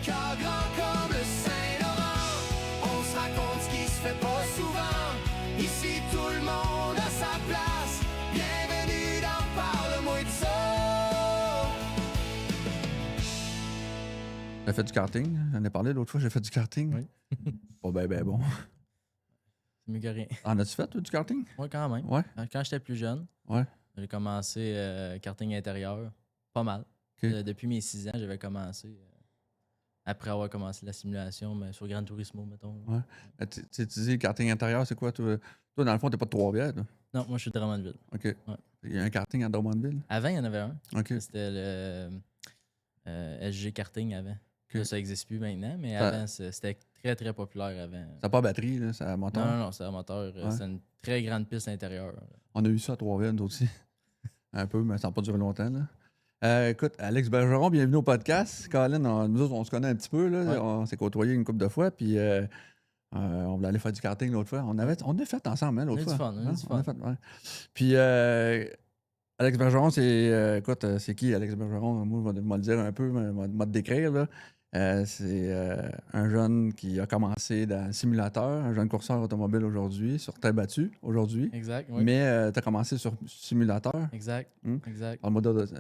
le cœur grand comme le Saint-Laurent. On se raconte ce qui se fait pas souvent. Ici tout le monde a sa place. Bienvenue dans Parle-moi de ça. J'ai fait du karting. J'en ai parlé l'autre fois, j'ai fait du karting. Oui. Pas ben bon. C'est mieux que rien. En as-tu fait, toi, du karting? Moi, quand même. Ouais. Quand j'étais plus jeune, Ouais. j'ai commencé karting intérieur. Pas mal. Ok. Depuis mes 6 ans, j'avais commencé. Après avoir commencé la simulation, mais sur Gran Turismo, mettons. Ouais. Tu dis karting intérieur, c'est quoi? Toi, dans le fond, t'es pas de Trois-Rivières, toi? Non, moi, je suis de Drummondville. OK. Ouais. Il y a un karting à Drummondville? Avant, il y en avait un. OK. C'était le SG Karting avant. Ok. Là, ça n'existe plus maintenant, mais Ça- avant, c'était très, très populaire avant. Ça n'a pas batterie, là, ça a moteur. Non, c'est un moteur. Ouais. C'est une très grande piste intérieure. On a eu ça à Trois-Rivières, nous aussi. Un peu, mais ça n'a pas duré longtemps, là. Écoute, Alex Bergeron, bienvenue au podcast. Colin, nous autres, on se connaît un petit peu, là. Ouais. On s'est côtoyés une couple de fois, puis on voulait aller faire du karting l'autre fois. On a fait ensemble, hein, l'autre fois. On a eu du fun. On a fait, ouais. Puis Alex Bergeron, écoute, c'est qui Alex Bergeron? Moi, je vais le dire un peu, je vais te décrire, là. C'est un jeune qui a commencé dans le simulateur, un jeune courseur automobile aujourd'hui, sur terre battue aujourd'hui. Exact, oui. Mais tu as commencé sur simulateur. Exact, Hmm. exact.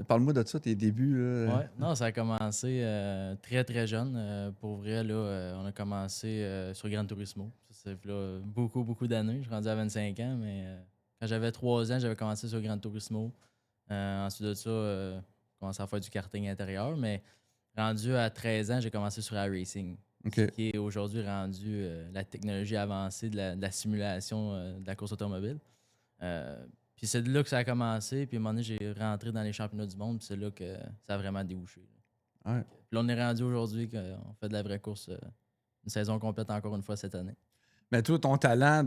Parle-moi de ça, tes débuts. Là. Ouais, non, ça a commencé très, très jeune. Pour vrai, là, on a commencé sur Gran Turismo. Ça fait là, beaucoup, beaucoup d'années. Je suis rendu à 25 ans, mais quand j'avais 3 ans, j'avais commencé sur Gran Turismo. Ensuite de ça, j'ai commencé à faire du karting intérieur, mais rendu à 13 ans, j'ai commencé sur iRacing, OK. qui est aujourd'hui rendu la technologie avancée de la simulation de la course automobile. Puis c'est de là que ça a commencé, puis à un moment donné, j'ai rentré dans les championnats du monde, puis c'est là que ça a vraiment débouché. Là. Ouais. Puis là, on est rendu aujourd'hui qu'on fait de la vraie course, une saison complète encore une fois cette année. Mais toi, ton talent,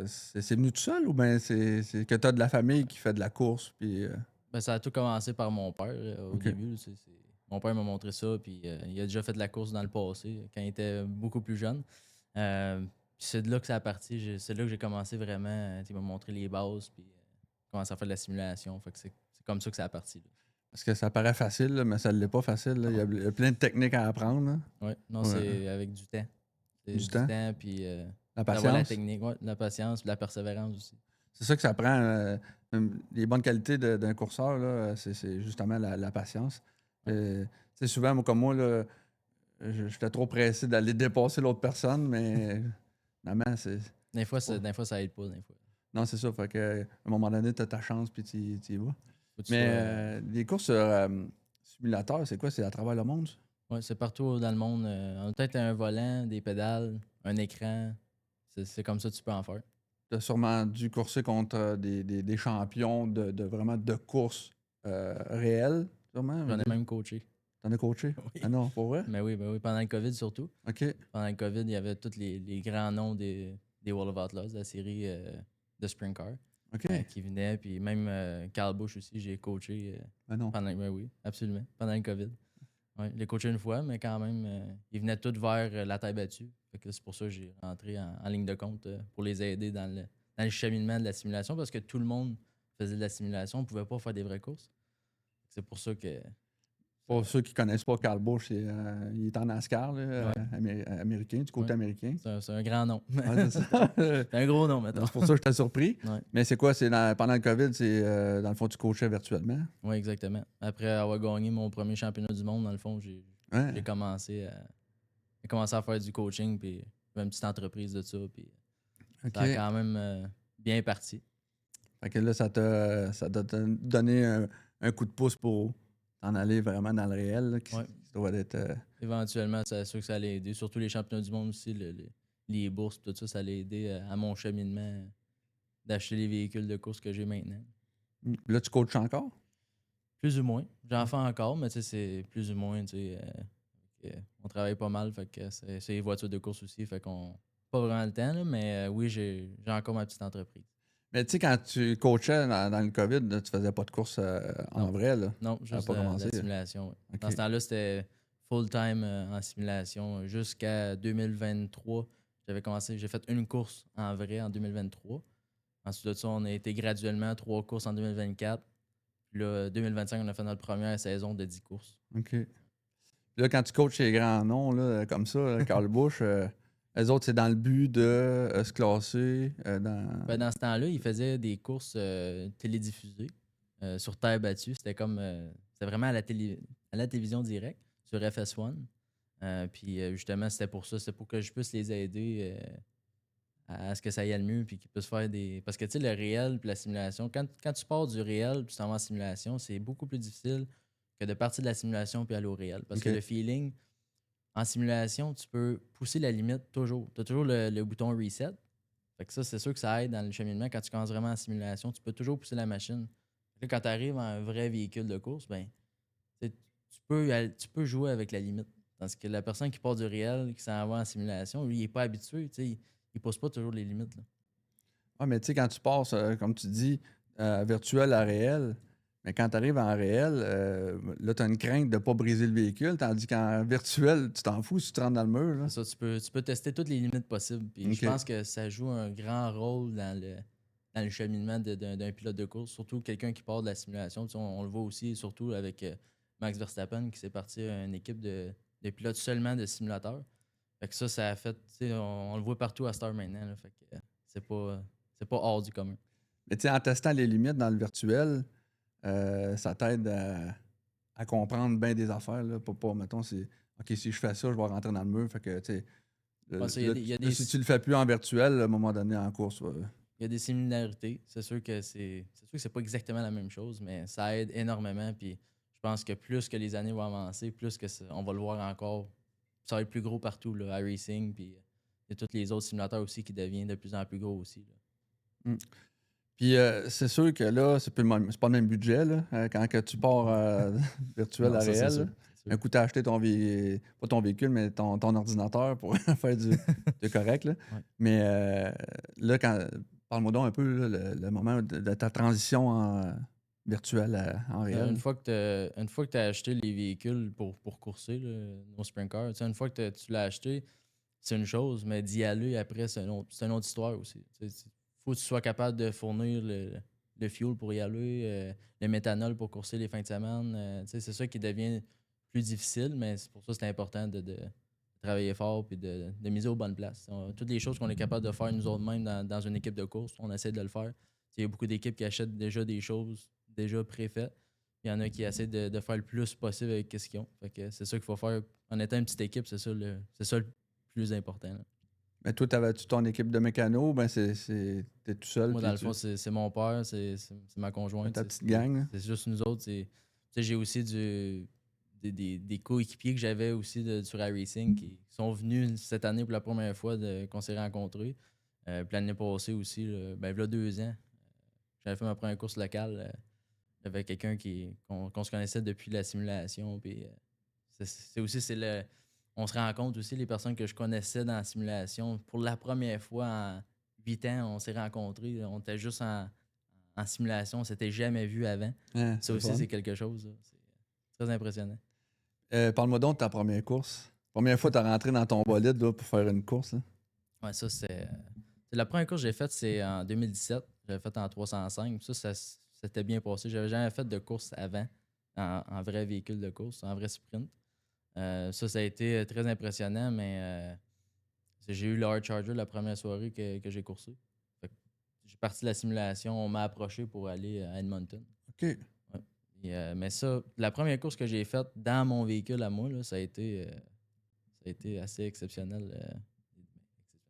c'est venu tout seul ou bien c'est que tu as de la famille qui fait de la course? Puis, Ben, ça a tout commencé par mon père au OK. début. Mon père m'a montré ça, puis il a déjà fait de la course dans le passé, quand il était beaucoup plus jeune. Puis c'est de là que ça a parti. C'est là que j'ai commencé vraiment. Il m'a montré les bases, puis commencé à faire de la simulation. Fait que c'est comme ça que ça a parti. Là. parce que ça paraît facile, là, mais ça ne l'est pas facile. Là. Il y a plein de techniques à apprendre. Là. Ouais. Non, Ouais. C'est avec du temps. C'est Du temps? puis La d'avoir la patience. technique, ouais, de la patience, puis de la persévérance aussi. C'est ça que ça prend. Même les bonnes qualités d'un courseur, là, c'est justement la patience. Souvent, moi, comme moi, là, j'étais trop pressé d'aller dépasser l'autre personne, mais finalement, c'est. Des fois, ça aide pas. Des fois. Non, c'est ça. Fait que, à un moment donné, tu as ta chance puis tu y vas. Faut que tu Mais les courses simulateurs, c'est quoi? C'est à travers le monde? Ça? Ouais, c'est partout dans le monde. On a peut-être un volant, des pédales, un écran. C'est comme ça que tu peux en faire. Tu as sûrement dû courser contre des champions de vraiment de courses réelles, sûrement. J'en ai même coaché. T'en as coaché? Oui. Ah non, pour vrai? Mais oui, pendant le COVID surtout. OK. Pendant le COVID, il y avait tous les grands noms des World of Outlaws, la série de Sprint Car, OK. qui venaient. Puis même Carl Busch aussi, j'ai coaché Ah non. oui, absolument, pendant le COVID. Ouais, je l'ai coaché une fois, mais quand même, ils venaient tous vers la taille battue. Fait que c'est pour ça que j'ai rentré en ligne de compte pour les aider dans le cheminement de la simulation, parce que tout le monde faisait de la simulation, on ne pouvait pas faire des vraies courses. C'est pour ça que... Pour ceux qui ne connaissent pas Carl Busch, il est en NASCAR, là, américain, du côté Ouais. américain. C'est un grand nom. Ouais, c'est ça. C'est un gros nom, maintenant. C'est pour ça que j'étais surpris. Ouais. Mais c'est quoi? Pendant le COVID, c'est dans le fond, tu coachais virtuellement? Oui, exactement. Après avoir gagné mon premier championnat du monde, dans le fond, j'ai Ouais. commencé à faire du coaching, puis une petite entreprise de ça, puis OK. ça a quand même bien parti. Fait que là, ça t'a donné un coup de pouce pour t'en aller vraiment dans le réel, là, qui doit être... Éventuellement, c'est sûr que ça allait aider. Surtout les championnats du monde aussi, les bourses, tout ça, ça allait aider à mon cheminement d'acheter les véhicules de course que j'ai maintenant. Là, tu coaches encore? Plus ou moins. J'en fais encore, mais tu sais, c'est plus ou moins, tu sais, on travaille pas mal, fait que c'est les voitures de course aussi, fait qu'on pas vraiment le temps, là, mais oui, j'ai encore ma petite entreprise. Mais tu sais, quand tu coachais dans le COVID, là, tu faisais pas de course en Non. vrai, là? Non, juste pas la commencé, simulation. Ouais. OK. Dans ce temps-là, c'était full-time en simulation jusqu'à 2023. J'ai fait une course en vrai en 2023. Ensuite de ça, on a été graduellement 3 courses en 2024. Puis là, 2025, on a fait notre première saison de 10 courses. OK. Puis là, quand tu coaches les grands noms, là, comme ça, Carl Busch, eux autres, c'est dans le but de se classer dans. Ben, dans ce temps-là, il faisait des courses télédiffusées sur terre battue. C'était vraiment à la télévision directe sur FS1. Puis justement, c'était pour ça. C'était pour que je puisse les aider à ce que ça aille le mieux. Puis qu'ils puissent faire des. Parce que tu sais, le réel puis la simulation, quand tu pars du réel puis tu t'en vas en simulation, c'est beaucoup plus difficile que de partir de la simulation puis aller au réel. Parce que Ok. le feeling, en simulation, tu peux pousser la limite toujours. Tu as toujours le bouton reset. Fait que ça, c'est sûr que ça aide dans le cheminement. Quand tu commences vraiment en simulation, tu peux toujours pousser la machine. Là, quand tu arrives à un vrai véhicule de course, ben, tu peux jouer avec la limite. Tandis que la personne qui part du réel, qui s'en va en simulation, lui, il n'est pas habitué. Il ne pose pas toujours les limites. Là. Ah, mais tu sais, quand tu passes, comme tu dis, virtuel à réel, mais quand tu arrives en réel, là, tu as une crainte de ne pas briser le véhicule, tandis qu'en virtuel, tu t'en fous si tu te rentres dans le mur. Là. C'est ça, tu peux tester toutes les limites possibles. Puis je Ok. pense que ça joue un grand rôle dans le cheminement d'un pilote de course, surtout quelqu'un qui part de la simulation. Tu sais, on le voit aussi, surtout avec Max Verstappen, qui s'est parti à une équipe de pilotes seulement de simulateurs. Fait que ça a fait, tu sais, on le voit partout à Star maintenant. Là. Fait que c'est pas hors du commun. Mais tu sais, en testant les limites dans le virtuel, ça t'aide à comprendre bien des affaires. Là, pas, mettons, OK, si je fais ça, je vais rentrer dans le mur. Fait que, tu sais, Ouais, ça, il y a des, il y a là, des- si tu le fais plus en virtuel, à un moment donné, en course, il y a des similarités. C'est sûr que c'est pas exactement la même chose, mais ça aide énormément. Puis je pense que plus que les années vont avancer, plus que on va le voir encore. Ça va être plus gros partout, là, iRacing, puis il y a tous les autres simulateurs aussi qui deviennent de plus en plus gros aussi. Là. Mm. Puis c'est sûr que là, c'est pas le même budget là, quand que tu pars virtuel Non, à ça, c'est réel. sûr. Là. C'est sûr. Un coup, tu as acheté pas ton véhicule, mais ton ordinateur pour faire du correct. Là. Ouais. Mais là, parle-moi donc un peu là, le moment de ta transition en virtuel en réel. Une fois que tu as acheté les véhicules pour courser, là, nos sprint cars, tu sais, une fois que tu l'as acheté, c'est une chose, mais d'y aller après, c'est une autre histoire aussi. Il faut que tu sois capable de fournir le fuel pour y aller, le méthanol pour courser les fins de semaine. Tu sais, c'est ça qui devient plus difficile, mais c'est pour ça que c'est important de travailler fort et de miser aux bonnes places. Toutes les choses qu'on est capable de faire nous autres mêmes dans une équipe de course, on essaie de le faire. Il y a beaucoup d'équipes qui achètent déjà des choses déjà préfaites. Il y en a qui essaient de faire le plus possible avec ce qu'ils ont. Fait que c'est ça qu'il faut faire. En étant une petite équipe, c'est ça le plus important. Là. Mais toi, t'avais-tu ton équipe de mécano? Ben, t'es tout seul. Moi, puis dans le fond, c'est mon père, c'est ma conjointe. ta petite gang. Là. C'est juste nous autres. Tu sais, j'ai aussi des coéquipiers que j'avais aussi sur iRacing qui sont venus cette année pour la première fois qu'on s'est rencontrés. Puis l'année passée aussi, là, ben, il y a 2 ans, j'avais fait ma première course locale avec quelqu'un qu'on se connaissait depuis la simulation. Puis on se rencontre aussi, les personnes que je connaissais dans la simulation. Pour la première fois en 8 ans, on s'est rencontrés. On était juste en simulation. On s'était jamais vu avant. Hein, Ça aussi, c'est quelque chose. Là. C'est très impressionnant. Parle-moi donc de ta première course. Première fois que tu as rentré dans ton bolide là, pour faire une course. Là. Ouais, ça, c'est la première course que j'ai faite, c'est en 2017. J'avais fait en 305. Ça s'était bien passé. J'avais jamais fait de course avant en vrai véhicule de course, en vrai sprint. Ça a été très impressionnant, mais j'ai eu le Hard Charger la première soirée que j'ai coursé. J'ai parti de la simulation, on m'a approché pour aller à Edmonton. OK. Ouais. Mais ça, la première course que j'ai faite dans mon véhicule à moi, là, ça a été assez exceptionnel.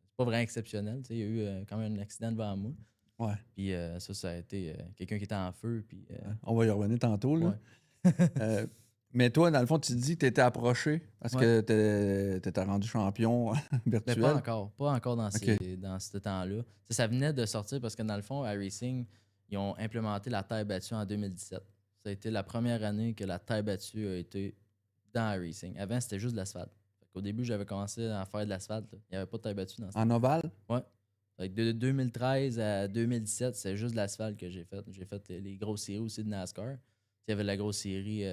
C'est pas vraiment exceptionnel. Il y a eu quand même un accident devant moi. Ouais. Puis ça a été quelqu'un qui était en feu. Puis, On va y revenir tantôt. Là. ouais. Mais toi, dans le fond, tu dis que tu étais approché parce que tu étais rendu champion Mais virtuel. pas encore dans, Ok. dans ce temps-là. Ça venait de sortir parce que dans le fond, iRacing, ils ont implémenté la terre battue en 2017. Ça a été la première année que la terre battue a été dans iRacing. Avant, c'était juste de l'asphalte. Au début, j'avais commencé à faire de l'asphalte. Là. Il n'y avait pas de terre battue dans ce En ovale? Ouais. Fait que de 2013 à 2017, c'est juste de l'asphalte que j'ai fait. J'ai fait les grosses séries aussi de NASCAR. Il y avait la grosse série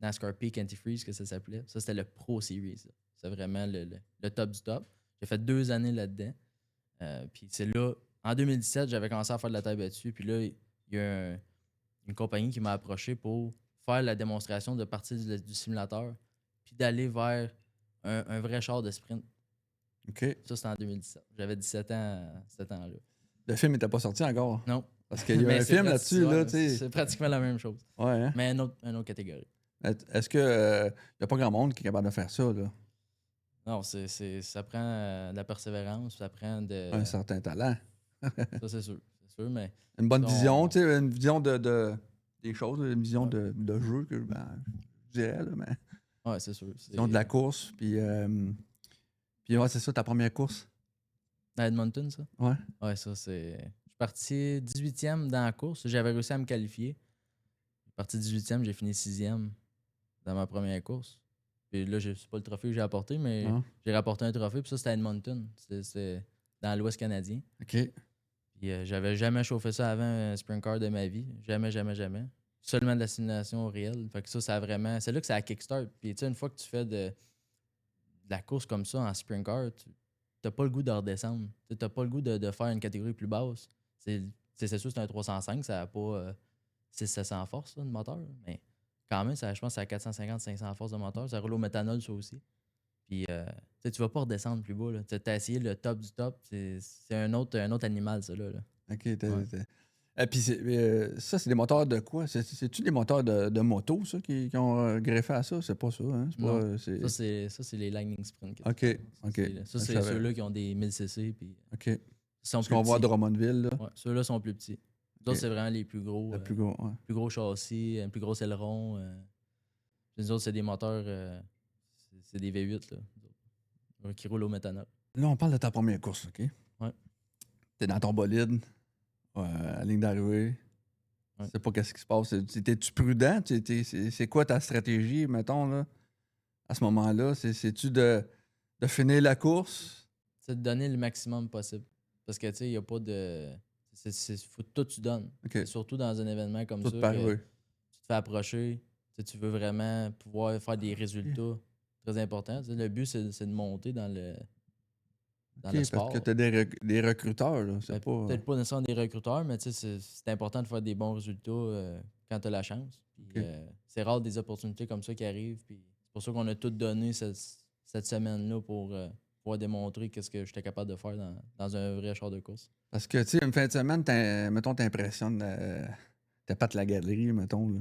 NASCAR Peak Antifreeze, que ça s'appelait. Ça, c'était le Pro Series. C'est vraiment le top du top. J'ai fait 2 années là-dedans. Puis c'est là, en 2017, j'avais commencé à faire de la terre battue. Puis là, il y a une compagnie qui m'a approché pour faire la démonstration de partie du simulateur puis d'aller vers un vrai char de sprint. OK. Ça, c'était en 2017. J'avais 17 ans à cet temps-là. Le film n'était pas sorti encore. Non. Parce qu'il y a Mais un c'est film prati- là-dessus, ouais, là, tu sais. c'est pratiquement la même chose. Ouais, hein? Mais une autre catégorie. Est-ce que y a pas grand monde qui est capable de faire ça, là? Non, ça prend de la persévérance, ça prend de. Un certain talent. Ça, c'est sûr. C'est sûr, mais Une bonne on- vision, tu sais, une vision des choses, une vision de jeu, que je dirais, là, mais ouais, c'est sûr. vision de la course, puis ouais, c'est ça, ta première course. À Edmonton, ça? Ouais. Ouais, ça, c'est. Je suis parti 18e dans la course. J'avais réussi à me qualifier. Je suis parti 18e, j'ai fini 6e dans ma première course. Puis là, c'est pas le trophée que j'ai apporté, mais Non. j'ai rapporté un trophée. Puis ça, c'était à Edmonton. C'est dans l'Ouest canadien. OK. Puis j'avais jamais chauffé ça avant un sprint car de ma vie. Jamais, jamais, jamais. Seulement de la simulation réelle. Fait que ça a vraiment. C'est là que ça a kickstart. Puis tu sais, une fois que tu fais de la course comme ça en sprint car, t'as pas le goût de redescendre. T'as pas le goût de faire une catégorie plus basse. C'est sûr, c'est un 305, ça n'a pas 600-700 forces, là, de moteur. Mais quand même, je pense que c'est à 450-500 forces de moteur. Ça roule au méthanol, ça aussi. Puis, tu vas pas redescendre plus bas. Tu as essayé le top du top. C'est un autre animal, ça. Là. OK. Ouais. Et puis, ça, c'est des moteurs de quoi? C'est-tu des moteurs de moto, ça, qui ont greffé à ça? C'est pas ça, hein? C'est Non. pas, c'est... Ça, c'est les Lightning Sprint. OK. Ça, Je c'est savais. ceux-là qui ont des 1000cc. Puis, OK. ils sont Ce plus qu'on voit à petits. Drummondville, là. Ouais, ceux-là sont plus petits. Les autres, c'est vraiment les plus gros. Le plus gros, ouais. Plus gros châssis, un plus gros aileron. Les autres, c'est des moteurs, c'est des V8 là, qui roulent au méthanol. Là, on parle de ta première course, OK? Ouais. T'es dans ton bolide, à la ligne d'arrivée. Ouais. Tu sais pas qu'est-ce qui se passe. T'es-tu prudent? C'est quoi ta stratégie, mettons, là, à ce moment-là? C'est-tu de finir la course? C'est de donner le maximum possible. Parce que, tu sais, il n'y a pas de. Faut que tout tu donnes. OK. Surtout dans un événement comme Tout ça. par que arriver. tu te fais approcher. Tu veux vraiment pouvoir faire des résultats très importants. Tu sais, le but, c'est de monter dans le OK, sport. parce que t'as des recruteurs, là. C'est Ben, pas... peut-être pas nécessairement des recruteurs, mais tu sais, c'est important de faire des bons résultats quand tu as la chance. Puis, OK. c'est rare des opportunités comme ça qui arrivent. Puis c'est pour ça qu'on a tout donné cette semaine-là pour pouvoir démontrer qu'est-ce que j'étais capable de faire dans un vrai char de course. Parce que, tu sais, une fin de semaine, mettons, t'impressionnes ta patte la galerie, mettons, là.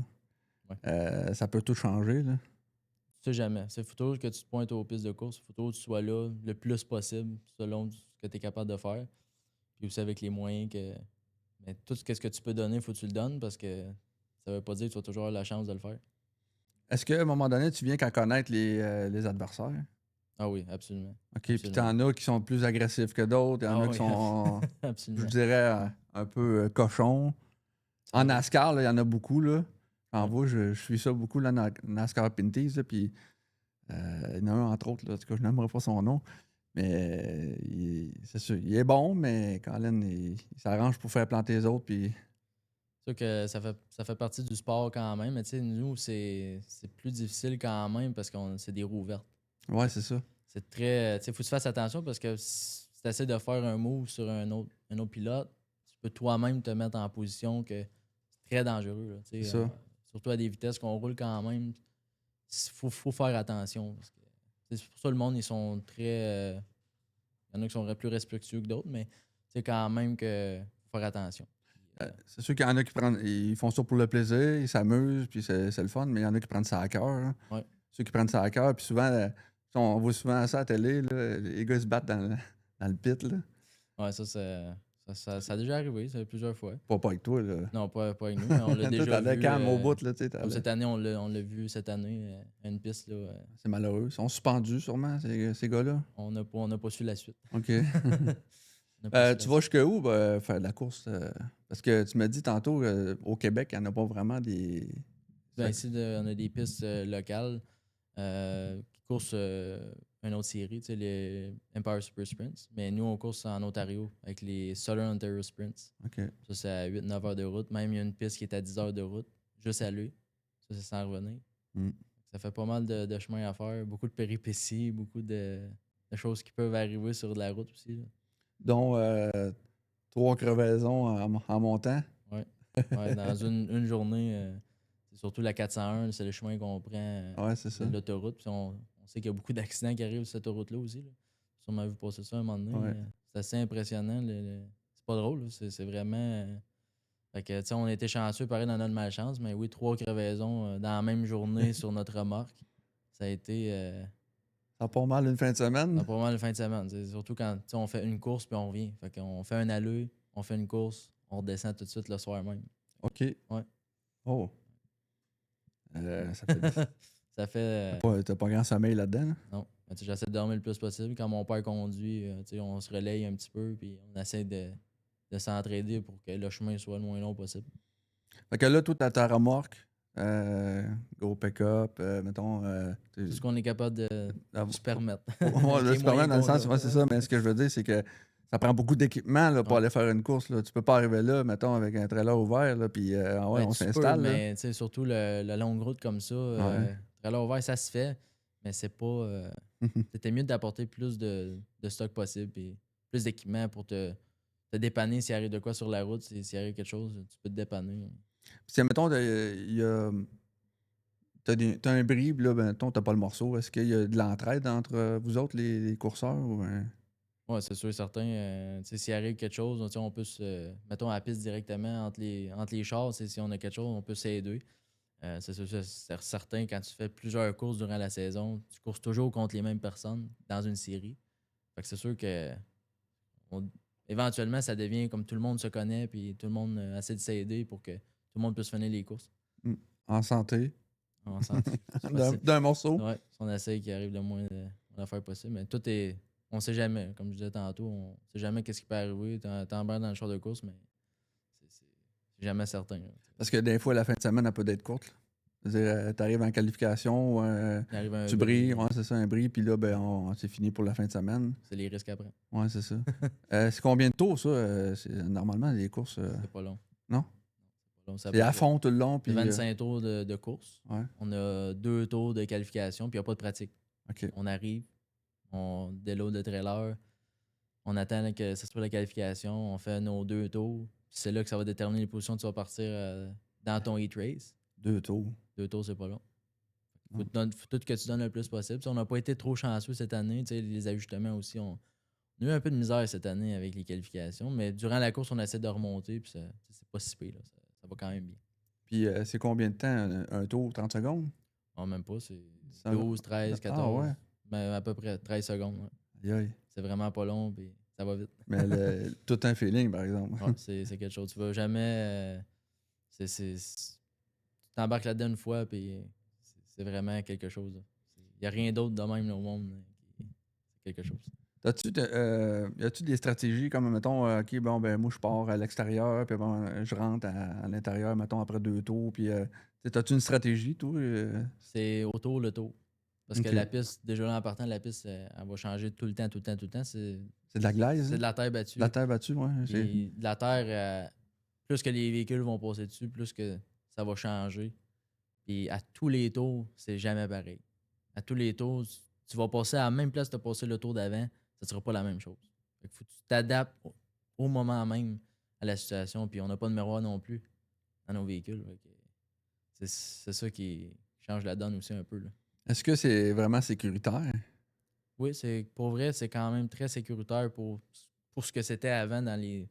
Ouais. Ça peut tout changer, là. Tu sais jamais. C'est faut toujours que tu te pointes aux pistes de course. Il faut toujours que tu sois là le plus possible selon ce que tu es capable de faire. Puis aussi avec les moyens que. Mais tout ce que tu peux donner, il faut que tu le donnes parce que ça veut pas dire que tu vas toujours avoir la chance de le faire. Est-ce qu'à un moment donné, tu viens qu'à connaître les adversaires? Ah oui, absolument. OK, puis Absolument. t'en as qui sont plus agressifs que d'autres, il y en Ah a oui, qui sont, je absolument. dirais, un peu cochons. En NASCAR, là, il y en a beaucoup, là. En Ouais. vous, je suis ça beaucoup, là, NASCAR Pinties, là, puis il y en a un, entre autres, là, en tout cas, je n'aimerais pas son nom, mais c'est sûr, il est bon, mais Colin, il s'arrange pour faire planter les autres, puis... C'est sûr que ça fait partie du sport quand même, mais tu sais, nous, c'est plus difficile quand même parce que c'est des roues vertes. Ouais, c'est ça. C'est très. Tu sais, faut que tu fasses attention parce que si tu essaies de faire un move sur un autre pilote, tu peux toi-même te mettre en position que c'est très dangereux. Là, tu sais, C'est ça. surtout à des vitesses qu'on roule quand même. Il faut faire attention. Parce que, c'est pour ça que le monde, ils sont très. Il y en a qui sont plus respectueux que d'autres, mais c'est quand même que faut faire attention. C'est sûr qu'il y en a qui ils font ça pour le plaisir, ils s'amusent, puis c'est le fun, mais il y en a qui prennent ça à cœur. Hein. Ouais. Ceux qui prennent ça à cœur, puis souvent, on voit souvent ça à la télé, là, les gars se battent dans le pit, là. Ouais, ça a déjà arrivé, ça plusieurs fois. Pas avec toi, là. Non, pas avec nous, mais on l'a Toi, déjà t'avais vu. calme au bout, là, tu sais. Comme cette année, on l'a vu cette année, à une piste. Là, C'est malheureux. Ils sont suspendus, sûrement, ces gars-là. on n'a pas su la suite. OK. On n'a pas su la Tu vas jusqu'à où, faire de la course? Parce que tu m'as dit tantôt, au Québec, il n'y en a pas vraiment des... Ben, ici, on a des pistes locales qui coursent une autre série, tu sais, les Empire Super Sprints. Mais nous, on course en Ontario avec les Southern Ontario Sprints. OK. Ça, c'est à 8-9 heures de route. Même, il y a une piste qui est à 10 heures de route, juste à lui. Ça, c'est sans revenir. Mm. Ça fait pas mal de chemin à faire, beaucoup de péripéties, beaucoup de choses qui peuvent arriver sur de la route aussi. Là. Dont 3 crevaisons en montant. Ouais, dans une journée, c'est C'est surtout la 401, c'est le chemin qu'on prend Ouais, c'est ça. de l'autoroute. Puis on sait qu'il y a beaucoup d'accidents qui arrivent sur cette autoroute-là aussi. Là. Sûrement vu passer ça un moment donné. Ouais. C'est assez impressionnant. C'est pas drôle, là. C'est vraiment. Fait que, tu sais, on a été chanceux, pareil, dans notre malchance, mais oui, 3 crevaisons dans la même journée sur notre remorque. Ça a été. Ça part mal une fin de semaine. Ça pas mal le fin de semaine. C'est surtout quand tu sais, on fait une course puis on revient. Fait qu'on fait un aller, on fait une course, on redescend tout de suite le soir même. OK. Ouais. Oh. Ça fait. Ça fait. T'as pas grand sommeil là-dedans, là? Non. Mais tu sais, j'essaie de dormir le plus possible. Quand mon père conduit, tu sais, on se relaye un petit peu puis on essaie de s'entraider pour que le chemin soit le moins long possible. Fait que là, toi, t'as ta remorque, gros pick-up, mettons. Tout ce qu'on est capable de se permettre. Ouais, Les le Superman, moyens dans le qu'on sens, a. ouais, c'est ça, mais ce que je veux dire, c'est que ça prend beaucoup d'équipement là, pour Ouais. aller faire une course. Là. Tu peux pas arriver là, mettons, avec un trailer ouvert, là, puis ah ouais, Ben, on tu peux, s'installe. Là. mais tu sais, surtout la longue route comme ça, trailer ouvert, ça se fait, mais c'est pas. C'était mieux d'apporter plus de stock possible et plus d'équipement pour te dépanner s'il arrive de quoi sur la route. S'il arrive quelque chose, tu peux te dépanner. Puis, mettons, il y a. T'as un bris, puis là, ben, mettons, t'as pas le morceau. Est-ce qu'il y a de l'entraide entre vous autres, les courseurs? Ou, Ouais, c'est sûr et certain. Tu sais, s'il arrive quelque chose, tu sais, on peut mettons à la piste directement entre les chars, tu sais, si on a quelque chose, on peut s'aider. C'est sûr, c'est certain, quand tu fais plusieurs courses durant la saison, tu courses toujours contre les mêmes personnes dans une série. Fait que c'est sûr que éventuellement, ça devient comme tout le monde se connaît, puis tout le monde essaie de s'aider pour que tout le monde puisse finir les courses. en santé? En santé. D'un morceau? Ouais, on essaie qu'il arrive le moins d'affaires possible. Mais tout est. On sait jamais. Comme je disais tantôt, on sait jamais qu'est-ce qui peut arriver. T'embarques dans le char de course, mais c'est jamais certain. Là. Parce que des fois, la fin de semaine, elle peut être courte. C'est-à-dire, t'arrives en qualification, Il arrive un tu bris, brilles, ouais, c'est ça, un bris, puis là, ben, c'est fini pour la fin de semaine. C'est les risques après. Ouais, c'est ça. C'est combien de tours, ça? Normalement, les courses. C'est pas long. Non? C'est pas long. C'est à fond tout le long. Puis, 25 tours de course. ouais. On a 2 tours de qualification, puis il n'y a pas de pratique. OK. On arrive, on déload le trailer, on attend que ce soit la qualification, on fait nos 2 tours. Puis c'est là que ça va déterminer les positions que tu vas partir dans ton heat race. 2 tours. 2 tours, c'est pas long. Faut tout que tu donnes le plus possible. T'sais, on n'a pas été trop chanceux cette année. Les ajustements aussi, on a eu un peu de misère cette année avec les qualifications, mais durant la course, on essaie de remonter, puis c'est pas si pire. Là. Ça va quand même bien. Puis c'est combien de temps un tour? 30 secondes? Non, même pas. C'est 12, 13, 14. Ah ouais? Ben, à peu près 13 secondes. Ouais. Aïe, aïe. C'est vraiment pas long, puis ça va vite. Mais tout un feeling, par exemple. Ouais, c'est quelque chose. Tu vas jamais. Tu t'embarques là-dedans une fois, puis c'est vraiment quelque chose. Il n'y a rien d'autre de même là, au monde. C'est quelque chose. Y a-tu des stratégies comme, mettons, OK, bon, ben, moi, je pars à l'extérieur, puis bon, je rentre à l'intérieur, mettons, après 2 tours, puis as-tu une stratégie, toi? C'est au tour le tour. Parce que Ok. la piste, déjà là, en partant, la piste, elle va changer tout le temps. C'est C'est de la glaise? de la terre battue. De la terre battue, ouais. Puis de la terre, plus que les véhicules vont passer dessus, plus que ça va changer. Puis à tous les tours, c'est jamais pareil. À tous les tours, tu vas passer à la même place que tu as passé le tour d'avant, ça ne sera pas la même chose. Fait que faut que tu t'adaptes au moment même à la situation. Puis on n'a pas de miroir non plus dans nos véhicules. C'est ça qui change la donne aussi un peu. Là. Est-ce que c'est vraiment sécuritaire? Oui, pour vrai, c'est quand même très sécuritaire pour ce que c'était avant dans les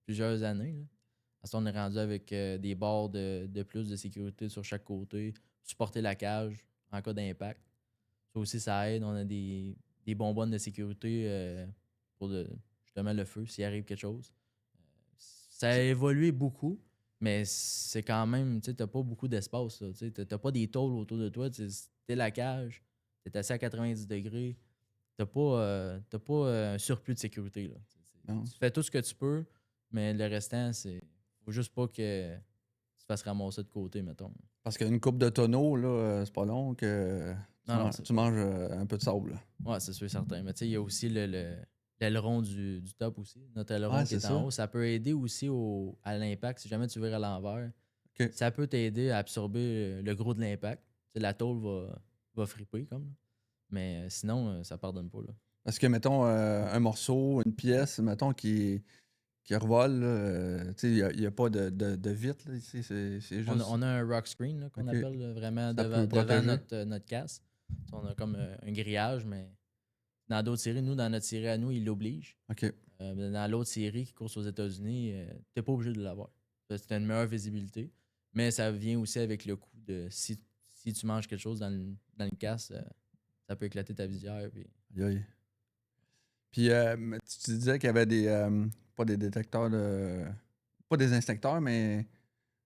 plusieurs années. Là. Parce qu'on est rendu avec des barres de plus de sécurité sur chaque côté, supporter la cage en cas d'impact. Ça aussi, ça aide. On a des bonbonnes de sécurité pour justement le feu, s'il arrive quelque chose. Ça a évolué beaucoup, mais c'est quand même, tu sais, t'as pas beaucoup d'espace. T'as pas des tôles autour de toi. T'es la cage, t'es assis à 90 degrés. T'as pas un surplus de sécurité. Là. Non. Tu fais tout ce que tu peux, mais le restant, faut juste pas que tu te fasses ramasser de côté, mettons. Parce qu'une coupe de tonneau, là, c'est pas long que tu manges un peu de sable. Là. Ouais, c'est sûr, certain. Mais tu sais, il y a aussi l'aileron du top aussi. Notre aileron Ouais, qui est c'est en ça. haut. Ça peut aider aussi à l'impact. Si jamais tu vires à l'envers, OK. ça peut t'aider à absorber le gros de l'impact. Tu sais, la tôle va friper comme. Là. Mais sinon, ça pardonne pas. Là. Parce que, mettons, un morceau, une pièce, mettons, qui qui revole, là, tu sais, il y a pas de vitre, là, ici, c'est On a, juste on a un rock screen là, qu'on OK. appelle là, vraiment Ça peut devant protéger? notre casque. On a comme un grillage, mais dans d'autres séries, nous, dans notre série à nous, ils l'obligent. OK. Mais dans l'autre série qui course aux États-Unis, t'es pas obligé de l'avoir. C'est une meilleure visibilité. Mais ça vient aussi avec le coût de si tu manges quelque chose dans le casque, ça peut éclater ta visière. Puis... Aïe, aïe. Puis, mais tu disais qu'il y avait des, pas des détecteurs de pas des instincteurs, mais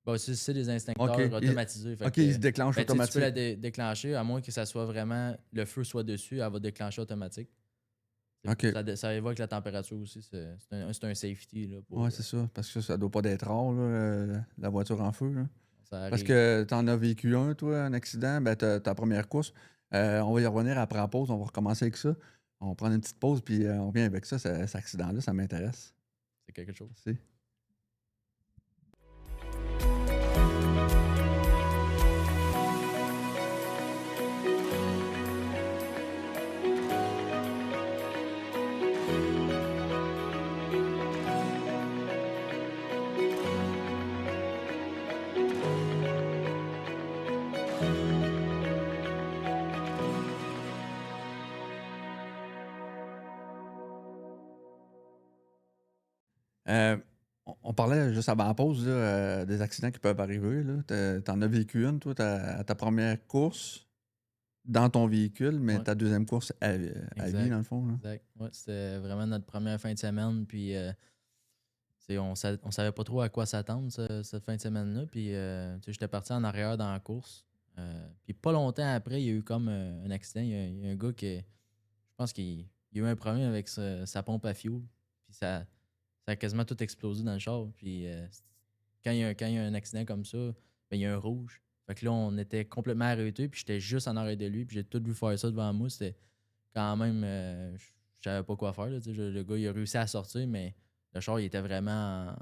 Bon, c'est des OK, instincteurs automatisés. Fait OK, ils se que, déclenchent ben, tu peux la automatique. déclencher, à moins que ça soit vraiment le feu soit dessus, elle va déclencher automatique. OK. Ça évoque la température aussi. C'est un safety là, pour. Ouais, c'est ça, parce que ça doit pas d'être rare, là, la voiture en feu, là. Ça Parce arrive. que tu en as vécu un, toi, un accident, ben, ta première course. On va y revenir après la pause, on va recommencer avec ça. On va prendre une petite pause, puis on revient avec ça, cet accident-là, ça m'intéresse. C'est quelque chose. Merci. On parlait juste avant la pause là, des accidents qui peuvent arriver. Là. T'en as vécu une, toi, à ta première course dans ton véhicule, mais Ouais. ta deuxième course à vie, Exact. dans le fond. Là. Exact. Ouais, c'était vraiment notre première fin de semaine. Puis on savait pas trop à quoi s'attendre cette fin de semaine-là. Puis j'étais parti en arrière dans la course. Puis pas longtemps après, il y a eu comme un accident. Il y a un gars qui, je pense qu'il il y a eu un problème avec sa pompe à fuel. Puis ça a quasiment tout explosé dans le char. Puis quand il y a un accident comme ça, ben, il y a un rouge. Fait que là, on était complètement arrêtés. Puis j'étais juste en arrière de lui. Puis j'ai tout vu faire ça devant moi. C'était quand même. Je savais pas quoi faire. Là, le gars, il a réussi à sortir, mais le char, il était vraiment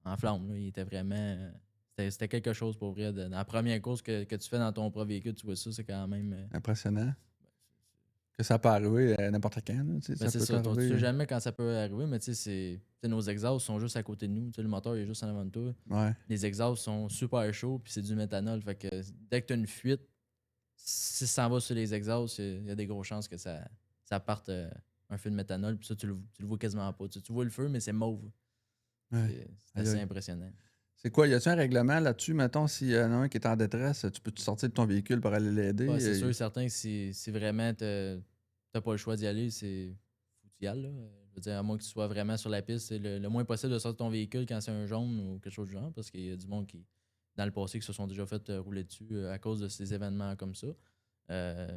en flamme. Là. Il était vraiment. C'était quelque chose pour vrai. Dans la première course que tu fais dans ton propre véhicule, tu vois ça, c'est quand même. Impressionnant. Que ça peut arriver n'importe quand. Là, tu sais, Ben, ça c'est peut ça. Tu sais t'arriver. jamais quand ça peut arriver, mais tu sais, nos exhausts sont juste à côté de nous. Tu sais, le moteur est juste en avant de toi. Ouais. Les exhausts sont super chauds, puis c'est du méthanol. Fait que dès que tu as une fuite, si ça s'en va sur les exhausts, il y a des grosses chances que ça parte un feu de méthanol. Puis ça, tu le vois quasiment pas. Tu vois le feu, mais c'est mauve. Ouais. C'est Aïe, assez aïe. impressionnant. C'est quoi? Y a-t-il un règlement là-dessus? Mettons, s'il y en a un qui est en détresse, tu peux-tu sortir de ton véhicule pour aller l'aider? Ouais, c'est sûr et certain que si vraiment t'as pas le choix d'y aller, c'est faut que tu y ailles, là. Je veux dire, à moins que tu sois vraiment sur la piste, c'est le moins possible de sortir de ton véhicule quand c'est un jaune ou quelque chose du genre, parce qu'il y a du monde qui, dans le passé, qui se sont déjà fait rouler dessus à cause de ces événements comme ça.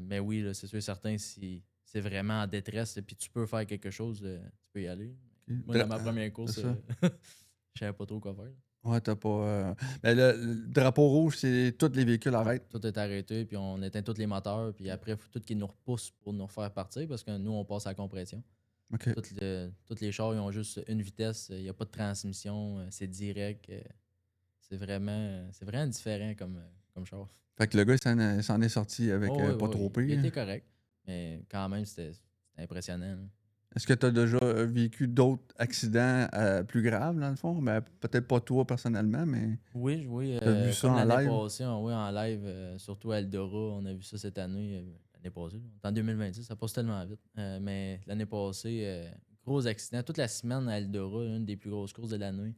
Mais oui, là, c'est sûr et certain, si c'est vraiment en détresse et puis tu peux faire quelque chose, tu peux y aller. Ok. Moi, dans ma première C'est course, ça. je savais pas trop quoi faire. Ouais, t'as pas. Ben, le drapeau rouge, c'est tous les véhicules arrêtent. Tout est arrêté, puis on éteint tous les moteurs, puis après, il faut tout qui nous repousse pour nous faire partir parce que nous, on passe à la compression. OK. Toutes les chars, ils ont juste une vitesse, il n'y a pas de transmission, c'est direct. C'est vraiment différent comme char. Fait que le gars, il s'en est sorti avec Oh, oui, pas oui, trop il pire. était correct, mais quand même, c'était impressionnant. Là. Est-ce que tu as déjà vécu d'autres accidents plus graves, dans le fond? Ben, peut-être pas toi personnellement, mais Oui, t'as vu ça comme en l'année live? passée, en live, surtout à Eldora, on a vu ça cette année, l'année passée, là. On est en 2026, ça passe tellement vite. Mais l'année passée, gros accident. Toute la semaine à Eldora, une des plus grosses courses de l'année,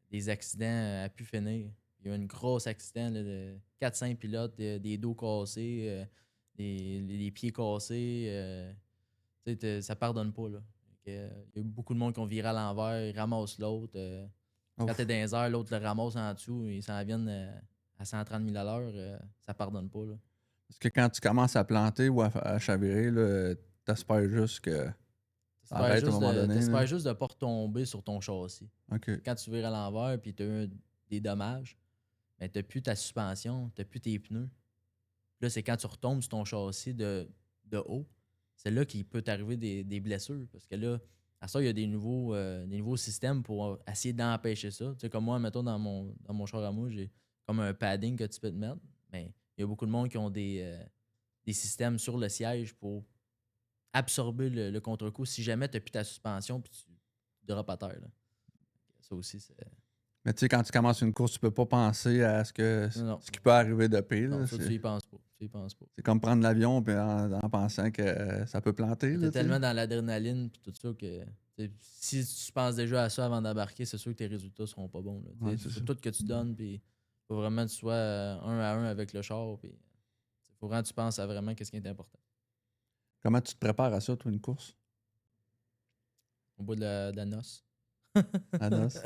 des accidents à pu finir. Il y a eu un gros accident là, de 4-5 pilotes, des dos cassés, les pieds cassés. Tu sais, ça pardonne pas. Là. Il y a eu beaucoup de monde qui ont viré à l'envers, ils ramassent l'autre. Quand Ouf. t'es dans les airs, l'autre le ramasse en dessous, ils s'en viennent à 130 000 à l'heure, ça pardonne pas. Là. Parce que quand tu commences à planter ou à chavirer, là, t'espères juste que ça arrête à un moment donné. T'espères Là. juste de ne pas retomber sur ton châssis. OK. Quand tu vires à l'envers et tu as eu des dommages, ben, tu n'as plus ta suspension, tu n'as plus tes pneus. Là, c'est quand tu retombes sur ton châssis de haut, c'est là qu'il peut t'arriver des blessures. Parce que là, à ça, il y a des nouveaux systèmes pour essayer d'empêcher ça. Tu sais, comme moi, mettons, dans mon char à moi, j'ai comme un padding que tu peux te mettre. Mais il y a beaucoup de monde qui ont des systèmes sur le siège pour absorber le contre-coup si jamais tu n'as plus ta suspension puis tu drops à terre. Là. Ça aussi, c'est. Mais tu sais, quand tu commences une course, tu peux pas penser à Non. ce qui peut arriver de pire. Non, là. ça, tu y penses pas. Tu y penses pas. C'est comme prendre l'avion puis en pensant que ça peut planter. T'es Là, tu sais. tellement dans l'adrénaline puis tout ça que si tu penses déjà à ça avant d'embarquer, c'est sûr que tes résultats seront pas bons. Là. Ouais, Il c'est faut ça. tout que tu donnes, puis faut vraiment que tu sois 1 à 1 avec le char. Puis faut vraiment que tu penses à vraiment qu'est-ce qui est important. Comment tu te prépares à ça, toi, une course? Au bout de la noce. À noces?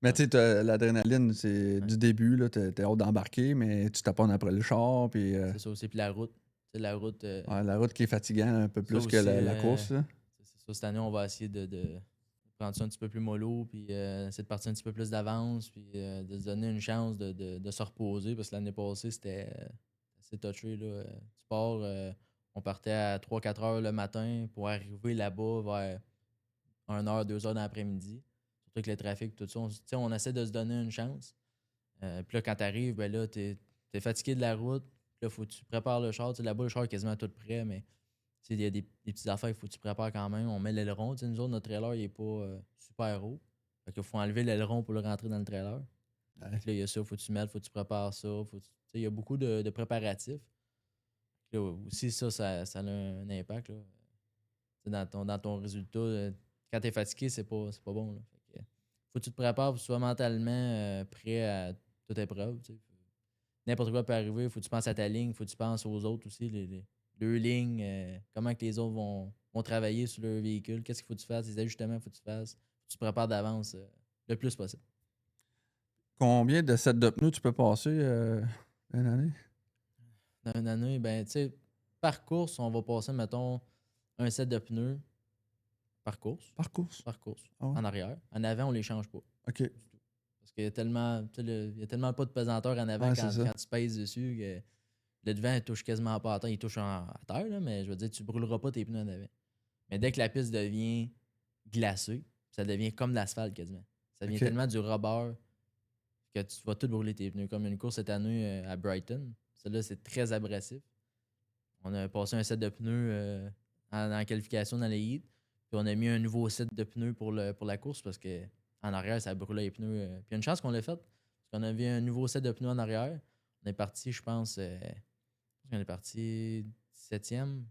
Mais tu sais, l'adrénaline, c'est du début, là, t'es hâte d'embarquer, mais tu taponnes après le char, puis C'est ça aussi. Puis la route. La route. ouais, la route qui est fatigante un peu Ça plus que aussi, la course. Là. c'est ça. Cette année, on va essayer de prendre ça un petit peu plus mollo, puis essayer de partir un petit peu plus d'avance, puis de se donner une chance de se reposer, parce que l'année passée, c'était assez touché. Là. Tu pars, on partait à 3-4 heures le matin pour arriver là-bas vers 1 heure, 2 heures dans l'après-midi. Surtout avec le trafic, tout ça. On essaie de se donner une chance. Puis là, quand tu arrives, ben là, t'es fatigué de la route. Puis là, faut que tu prépares le char. Tu sais, là-bas, le char est quasiment tout prêt, mais il y a des petites affaires qu'il faut que tu prépares quand même. On met l'aileron. Tu sais, nous autres, notre trailer, il est pas super haut. Fait qu'il faut enlever l'aileron pour le rentrer dans le trailer. Ouais. Fait que là, il y a ça, faut que tu mettes, faut que tu prépares ça. Tu sais, il y a beaucoup de préparatifs. Puis là, aussi, ça a un impact. Là. Tu sais, dans ton résultat, quand tu es fatigué, c'est pas bon. Là. Fait que, faut que tu te prépares, faut que tu sois mentalement prêt à toute épreuve. Tu sais. N'importe quoi peut arriver, faut que tu penses à ta ligne, faut que tu penses aux autres aussi, leurs lignes, comment que les autres vont travailler sur leur véhicule, qu'est-ce qu'il faut que tu fasses, les ajustements faut que tu fasses, faut que tu te prépares d'avance le plus possible. Combien de sets de pneus tu peux passer une année? Dans une année, ben, tu sais, par course, on va passer, mettons, un set de pneus par course. Par course? Par course, Ah ouais? en arrière. En avant, on les change pas. OK. Du tout. Parce qu'il y a tellement, tu sais, il y a tellement pas de pesanteur en avant Ouais, c'est ça. quand tu pèses dessus que le devant, il touche quasiment pas à terre. Il touche à terre, là, mais je veux dire, tu brûleras pas tes pneus en avant. Mais dès que la piste devient glacée, ça devient comme de l'asphalte quasiment. Ça devient OK. tellement du rubber que tu vas tout brûler tes pneus. Comme une course cette année à Brighton. Celle-là, c'est très abrasif. On a passé un set de pneus en qualification dans les heats. Puis on a mis un nouveau set de pneus pour la course parce que en arrière, ça brûlait les pneus. Puis il y a une chance qu'on l'ait fait. Parce qu'on avait un nouveau set de pneus en arrière. On est parti, je pense, on est parti 17e.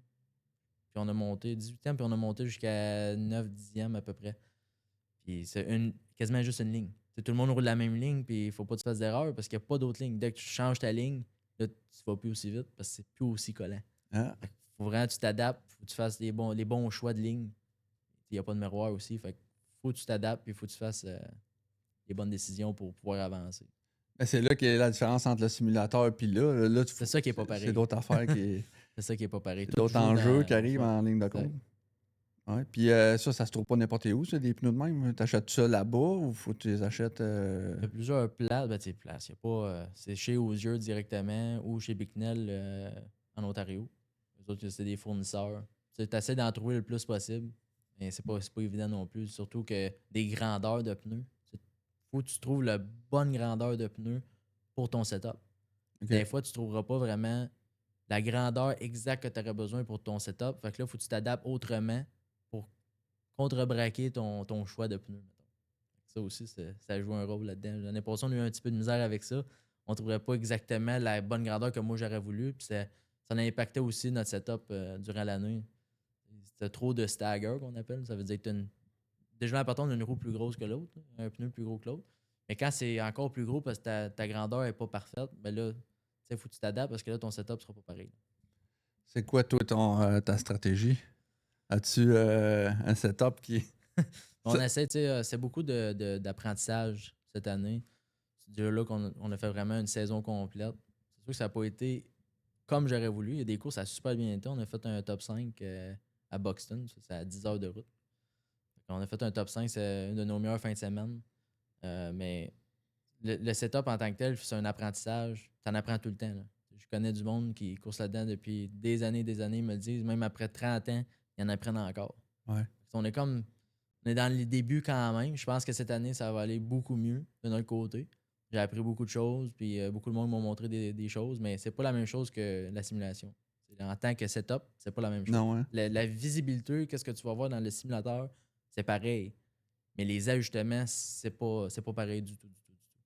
Puis on a monté 18e, puis on a monté jusqu'à 9-10e à peu près. Puis c'est quasiment juste une ligne. T'sais, tout le monde roule la même ligne, puis il faut pas que tu fasses d'erreur parce qu'il n'y a pas d'autre ligne. Dès que tu changes ta ligne, là, tu vas plus aussi vite parce que c'est plus aussi collant. Ah. Faut vraiment que tu t'adaptes, faut que tu fasses les bons choix de ligne. Il n'y a pas de miroir aussi. Fait faut que tu t'adaptes, puis il faut que tu fasses les bonnes décisions pour pouvoir avancer. Ben, c'est là qu'est la différence entre le simulateur et là C'est ça qui est pas pareil. C'est d'autres affaires qui. C'est ça qui est pas pareil. C'est Tout d'autres joue enjeux dans- qui arrivent ouais. en ligne de Exact. compte. Ouais. Puis ça se trouve pas n'importe où, ça, des pneus de même. T'achètes ça là-bas ou faut que tu les achètes. Il y a plusieurs places. Ben, places. Il y a pas. C'est chez Osier directement ou chez Bicknell en Ontario. Les autres, c'est des fournisseurs. Tu essaies d'en trouver le plus possible. Mais c'est pas évident non plus. Surtout que des grandeurs de pneus. Il faut que tu trouves la bonne grandeur de pneus pour ton setup. OK. Des fois, tu ne trouveras pas vraiment la grandeur exacte que tu aurais besoin pour ton setup. Fait que là, il faut que tu t'adaptes autrement pour contrebraquer ton choix de pneus. Mettons. Ça aussi, ça joue un rôle là-dedans. L'année passée, on a eu un petit peu de misère avec ça. On ne trouvait pas exactement la bonne grandeur que moi j'aurais voulu. Puis ça a impacté aussi notre setup durant l'année. C'était trop de stagger qu'on appelle. Ça veut dire que déjà, l'important, on a une roue plus grosse que l'autre, un pneu plus gros que l'autre. Mais quand c'est encore plus gros parce que ta grandeur n'est pas parfaite, ben là, il faut que tu t'adaptes parce que là, ton setup sera pas pareil. C'est quoi, toi, ta stratégie? As-tu un setup qui. On essaie, c'est beaucoup d'apprentissage cette année. C'est là qu'on a fait vraiment une saison complète. C'est sûr que ça n'a pas été comme j'aurais voulu. Il y a des courses, ça a super bien été. On a fait un top 5 à Buxton. C'est à 10 heures de route. On a fait un top 5, c'est une de nos meilleures fins de semaine. Mais le setup en tant que tel, c'est un apprentissage. Tu en apprends tout le temps. Là. Je connais du monde qui course là-dedans depuis des années, ils me le disent. Même après 30 ans, ils en apprennent encore. Ouais. On est dans les débuts quand même. Je pense que cette année, ça va aller beaucoup mieux de notre côté. J'ai appris beaucoup de choses, puis beaucoup de monde m'ont montré des choses, mais c'est pas la même chose que la simulation. En tant que setup, c'est pas la même chose. Non, hein? La visibilité, qu'est-ce que tu vas voir dans le simulateur, c'est pareil. Mais les ajustements, c'est pas pareil du tout, du tout, du tout.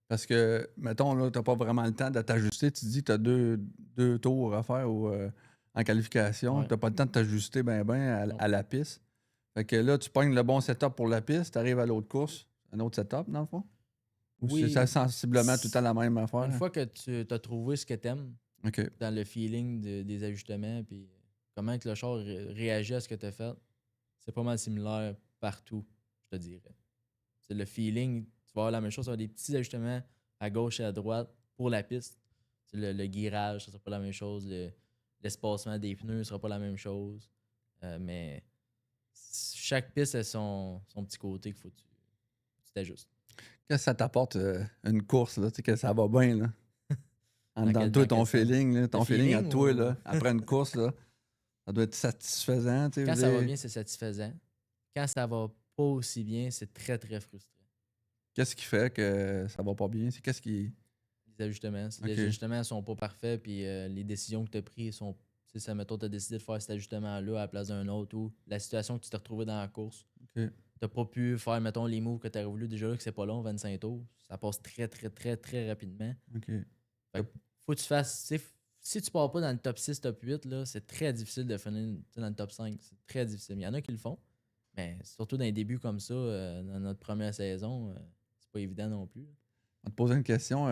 Parce que, mettons, là, t'as pas vraiment le temps de t'ajuster. Tu dis que tu as deux tours à faire en qualification. Ouais. T'as pas le temps de t'ajuster ben Non. à la piste. Fait que là, tu pognes le bon setup pour la piste, tu arrives à l'autre course, un autre setup, dans le fond? Ou Oui. c'est sensiblement tout le temps la même affaire? Une fois que tu as trouvé ce que t'aimes OK. dans le feeling des ajustements, puis comment que le char réagit à ce que tu as fait, c'est pas mal similaire partout, je te dirais. C'est le feeling, tu vas avoir la même chose, tu vas avoir des petits ajustements à gauche et à droite pour la piste. C'est le guirage, ça sera pas la même chose, l'espacement des pneus ne sera pas la même chose. Mais chaque piste a son petit côté qu'il faut que tu t'ajustes. Qu'est-ce que ça t'apporte une course, là? Tu sais, que ça va bien, là? Dans toi, ton feeling, là, ton feeling à toi, là, après une course, là, ça doit être satisfaisant. Tu sais, Quand ça va bien, c'est satisfaisant. Quand ça va pas aussi bien, c'est très, très frustrant. Qu'est-ce qui fait que ça va pas bien? C'est qu'est-ce qui. Les ajustements. Si Ok. les ajustements sont pas parfaits, puis les décisions que tu as prises sont. Tu sais, ça, mettons, tu as décidé de faire cet ajustement-là à la place d'un autre, ou la situation que tu t'es retrouvé dans la course. Ok. T'as pas pu faire, mettons, les moves que tu aurais voulu. Déjà là, que c'est pas long, 25 tours. Ça passe très, très, très, très rapidement. OK. Fait que faut que tu fasses. Tu sais, si tu pars pas dans le top 6, top 8, là, c'est très difficile de finir dans le top 5. C'est très difficile. Il y en a qui le font, mais surtout dans les débuts comme ça, dans notre première saison, c'est pas évident non plus. On va te poser une question.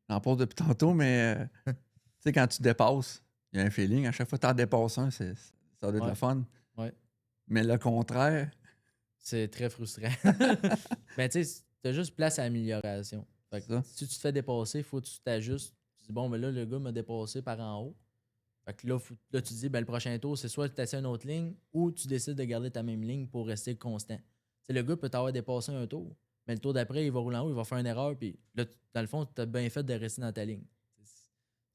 J'en pose depuis tantôt, mais tu sais, quand tu dépasses, il y a un feeling. À chaque fois que tu en dépasses un, ça doit être Ouais. le fun. Ouais. Mais le contraire, C'est très frustrant. Mais tu sais, t'as juste place à amélioration. Fait que c'est ça. si tu te fais dépasser, il faut que tu t'ajustes. Tu dis, bon, ben là, le gars m'a dépassé par en haut. Fait que là, là tu dis, ben, le prochain tour, c'est soit tu essaies une autre ligne ou tu décides de garder ta même ligne pour rester constant. T'sais, le gars peut t'avoir dépassé un tour, mais le tour d'après, il va rouler en haut, il va faire une erreur, puis là, dans le fond, tu as bien fait de rester dans ta ligne.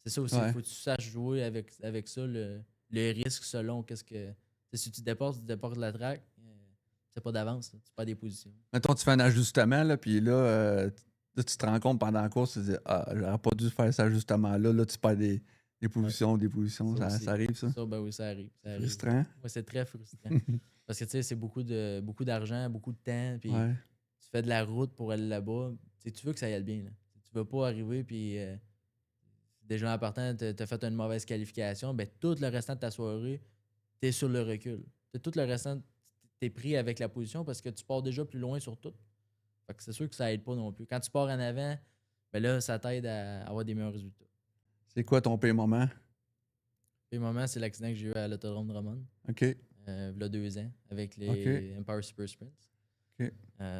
C'est ça aussi, il Ouais. faut que tu saches jouer avec ça, le risque selon qu'est-ce que. Si tu dépasses la track, c'est pas d'avance, là, tu perds des positions. Mettons, tu fais un ajustement, là, puis là, tu te rends compte pendant la course, tu te dis, ah, j'aurais pas dû faire cet ajustement-là. Là, tu perds des positions, des positions. Ça Ça, aussi. ça arrive, ça. Ça, ben oui, ça arrive. Ça arrive. Frustrant. Ouais, c'est très frustrant. Parce que tu sais, c'est beaucoup d'argent, beaucoup de temps, puis Ouais. tu fais de la route pour aller là-bas. Tu sais, tu veux que ça aille bien. Là. Tu veux pas arriver, puis déjà en partant, t'as fait une mauvaise qualification, ben tout le restant de ta soirée, t'es sur le recul. Tout le restant, t'es pris avec la position parce que tu pars déjà plus loin sur tout. Fait que c'est sûr que ça aide pas non plus. Quand tu pars en avant, ben là, ça t'aide à avoir des meilleurs résultats. C'est quoi ton pire moment? Le moment, c'est l'accident que j'ai eu à l'autodrome de Drummond. OK. Il y a 2 ans, avec les Empire Super Sprints. OK.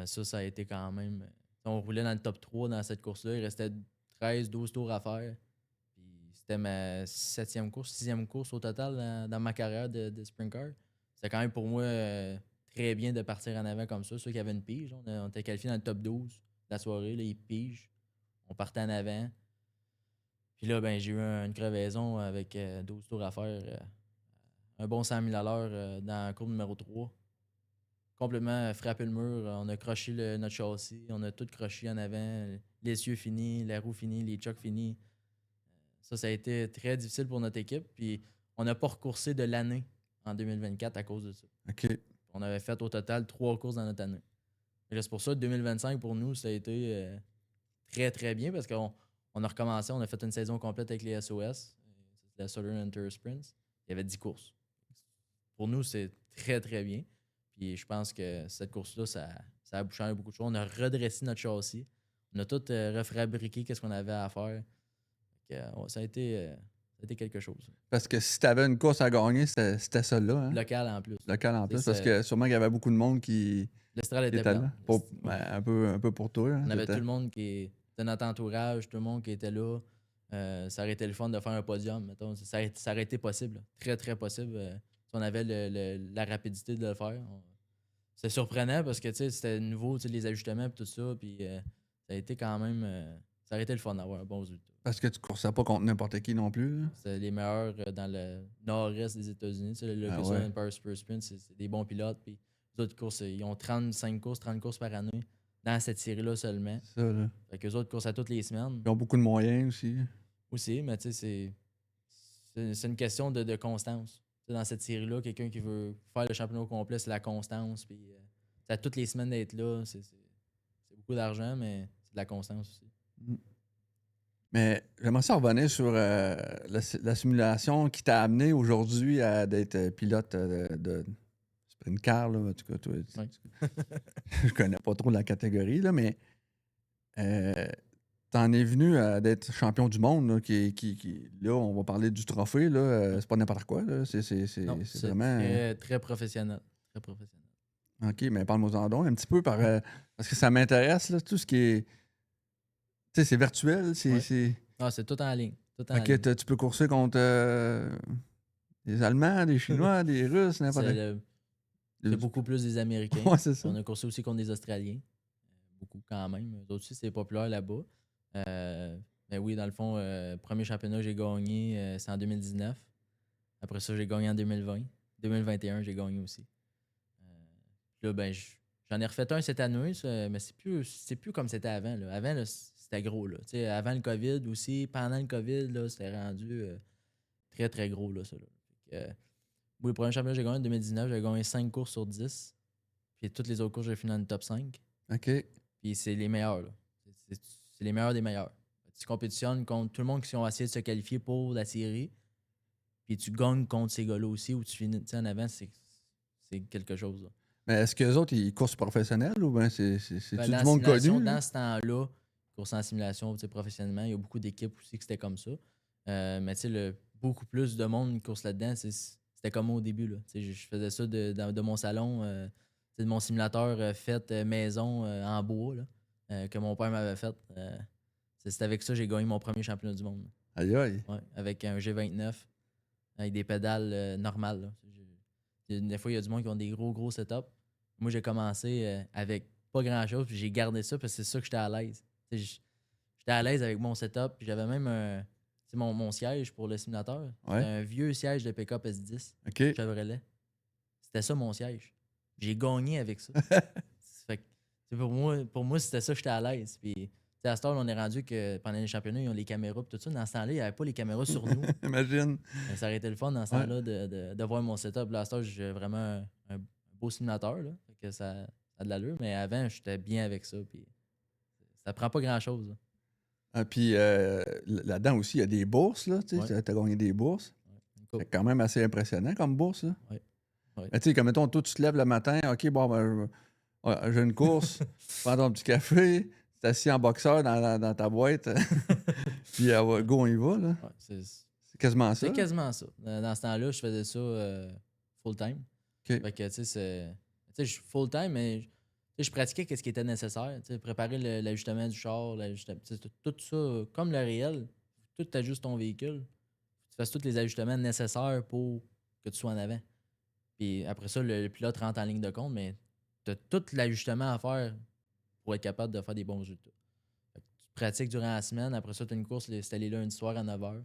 Ça a été quand même. On roulait dans le top 3 dans cette course-là. Il restait 13-12 tours à faire. Puis c'était ma 7e course, 6e course au total dans ma carrière de sprint car. C'était quand même pour moi très bien de partir en avant comme ça. Ceux qui avaient une pige, on était qualifiés dans le top 12 de la soirée. Là, ils pigent. On partait en avant. Puis là, ben, j'ai eu une crevaison avec 12 tours à faire. Un bon 100 000 à l'heure dans la courbe numéro 3. Complètement frappé le mur. On a croché notre châssis. On a tout croché en avant. L'essieu fini, la roue finie, les chocs finis. Ça a été très difficile pour notre équipe. Puis on n'a pas recoursé de l'année en 2024 à cause de ça. OK. On avait fait au total 3 courses dans notre année. Et là, c'est pour ça que 2025, pour nous, ça a été très, très bien parce qu'on a recommencé. On a fait une saison complète avec les SOS, la Southern Hunter Sprints. Il y avait 10 courses. Pour nous, c'est très, très bien. Puis je pense que cette course-là, ça a changé beaucoup de choses. On a redressé notre châssis. On a tout refabriqué qu'est-ce qu'on avait à faire. Ça a été quelque chose. Parce que si tu avais une course à gagner, c'était celle-là. Hein? Local en plus. Local en plus. Parce que sûrement qu'il y avait beaucoup de monde qui L'Estral était était plein. là. Un peu pour toi. Hein, On avait tout le monde qui était notre entourage, tout le monde qui était là. Ça aurait été le fun de faire un podium, mettons. Ça aurait été possible. Très, très possible. Si on avait la rapidité de le faire. C'est surprenant parce que c'était nouveau, les ajustements et tout ça. Puis ça a été quand même. Ça aurait été le fun d'avoir un bon résultat. Parce que tu coursais pas contre n'importe qui non plus. Là. C'est les meilleurs dans le nord-est des États-Unis. Le Lucas Empire Super Sprint, c'est des bons pilotes. Puis les autres courses, ils ont 35 courses, 30 courses par année dans cette série-là seulement. C'est ça, là. Fait qu'eux autres courent à toutes les semaines. Ils ont beaucoup de moyens aussi. Aussi, mais tu sais, c'est une question de constance. T'sais, dans cette série-là, quelqu'un qui veut faire le championnat au complet, c'est la constance. Puis à toutes les semaines d'être là, c'est beaucoup d'argent, mais c'est de la constance aussi. Mais j'aimerais ça revenir sur la simulation qui t'a amené aujourd'hui à d'être pilote de sprint car. Là, en tout cas, toi, Ouais. je connais pas trop la catégorie, là, mais t'en es venu à d'être champion du monde. Là, là, on va parler du trophée. Là, c'est pas n'importe quoi. Là, c'est Non, c'est vraiment. très, très professionnel. Très professionnel. OK, mais parle-moi-en donc un petit peu parce que ça m'intéresse, là, tout ce qui est. Tu sais, c'est virtuel, Ouais. c'est. Ah, c'est tout en ligne. Tout en OK, ligne. tu peux courser contre des Allemands, des Chinois, des Russes, n'importe C'est quoi. c'est beaucoup plus des Américains. Ouais, c'est ça. On a coursé aussi contre des Australiens. Beaucoup quand même. Eux autres aussi, c'est populaire là-bas. Mais oui, dans le fond, premier championnat que j'ai gagné, c'est en 2019. Après ça, j'ai gagné en 2020. 2021, j'ai gagné aussi. Puis là, ben, j'en ai refait un cette année, mais c'est plus comme c'était avant. Là. Avant, là, c'était gros. Là. Tu sais, avant le COVID aussi, pendant le COVID, là, c'était rendu très, très gros. Là, ça, là. Fait que, oui, le premier championnat que j'ai gagné en 2019, j'ai gagné 5 courses sur 10. Puis toutes les autres courses, j'ai fini dans le top 5. OK. Puis c'est les meilleurs. Là. C'est les meilleurs des meilleurs. Tu compétitionnes contre tout le monde qui ont essayé de se qualifier pour la série. Puis tu gagnes contre ces gars-là aussi, où tu finis en avant, c'est quelque chose. Là. Mais est-ce qu'eux autres, ils courent professionnels ou bien c'est Ben, du dans la monde simulation, connu? Là? dans ce temps-là, course en simulation, tu sais, professionnellement, il y a beaucoup d'équipes aussi que c'était comme ça. Mais tu sais, beaucoup plus de monde qui course là-dedans, c'était comme moi au début. Là. Tu sais, je faisais ça de mon salon, tu sais, de mon simulateur fait maison en bois là, que mon père m'avait fait. C'était avec ça que j'ai gagné mon premier championnat du monde. Aïe aïe. Ouais, avec un G29, avec des pédales normales. Là. Des fois, il y a du monde qui ont des gros setups. Moi, j'ai commencé avec pas grand-chose, puis j'ai gardé ça parce que c'est ça que j'étais à l'aise. J'étais à l'aise avec mon setup, puis j'avais même mon siège pour le simulateur. Ouais. C'était un vieux siège de pick-up S10 OK. Chevrolet. C'était ça mon siège. J'ai gagné avec ça. Fait que, pour moi, c'était ça que j'étais à l'aise. Puis, à ce temps, on est rendu que pendant les championnats, ils ont les caméras et tout ça. Dans ce temps-là, il n'y avait pas les caméras sur nous. Imagine. Ça aurait été le fun dans ce temps-là de voir mon setup. Là, à ce temps, j'ai vraiment un beau simulateur. Là, fait que ça a de l'allure. Mais avant, j'étais bien avec ça. Puis, ça prend pas grand-chose. Là. Ah, puis là-dedans aussi, il y a des bourses. Là, tu sais, t'as gagné des bourses. C'est quand même assez impressionnant comme bourse. Là. Ouais. Tu sais, comme mettons, toi, tu te lèves le matin, OK, bon, ben, j'ai une course, prends ton petit café, t'es assis en boxeur dans ta boîte, puis go, on y va. Là. Ouais, C'est quasiment ça. c'est quasiment ça. Dans ce temps-là, je faisais ça full-time. OK. Fait que, tu sais, je suis full-time, mais je pratiquais ce qui était nécessaire. Tu sais, préparer l'ajustement du char, tout ça, comme le réel, tout t'ajustes ton véhicule. Tu fasses tous les ajustements nécessaires pour que tu sois en avant. Puis après ça, le pilote rentre en ligne de compte, mais tu as tout l'ajustement à faire pour être capable de faire des bons résultats. Fait que tu pratiques durant la semaine. Après ça, tu as une course, c'était les lundis soirs à 9h.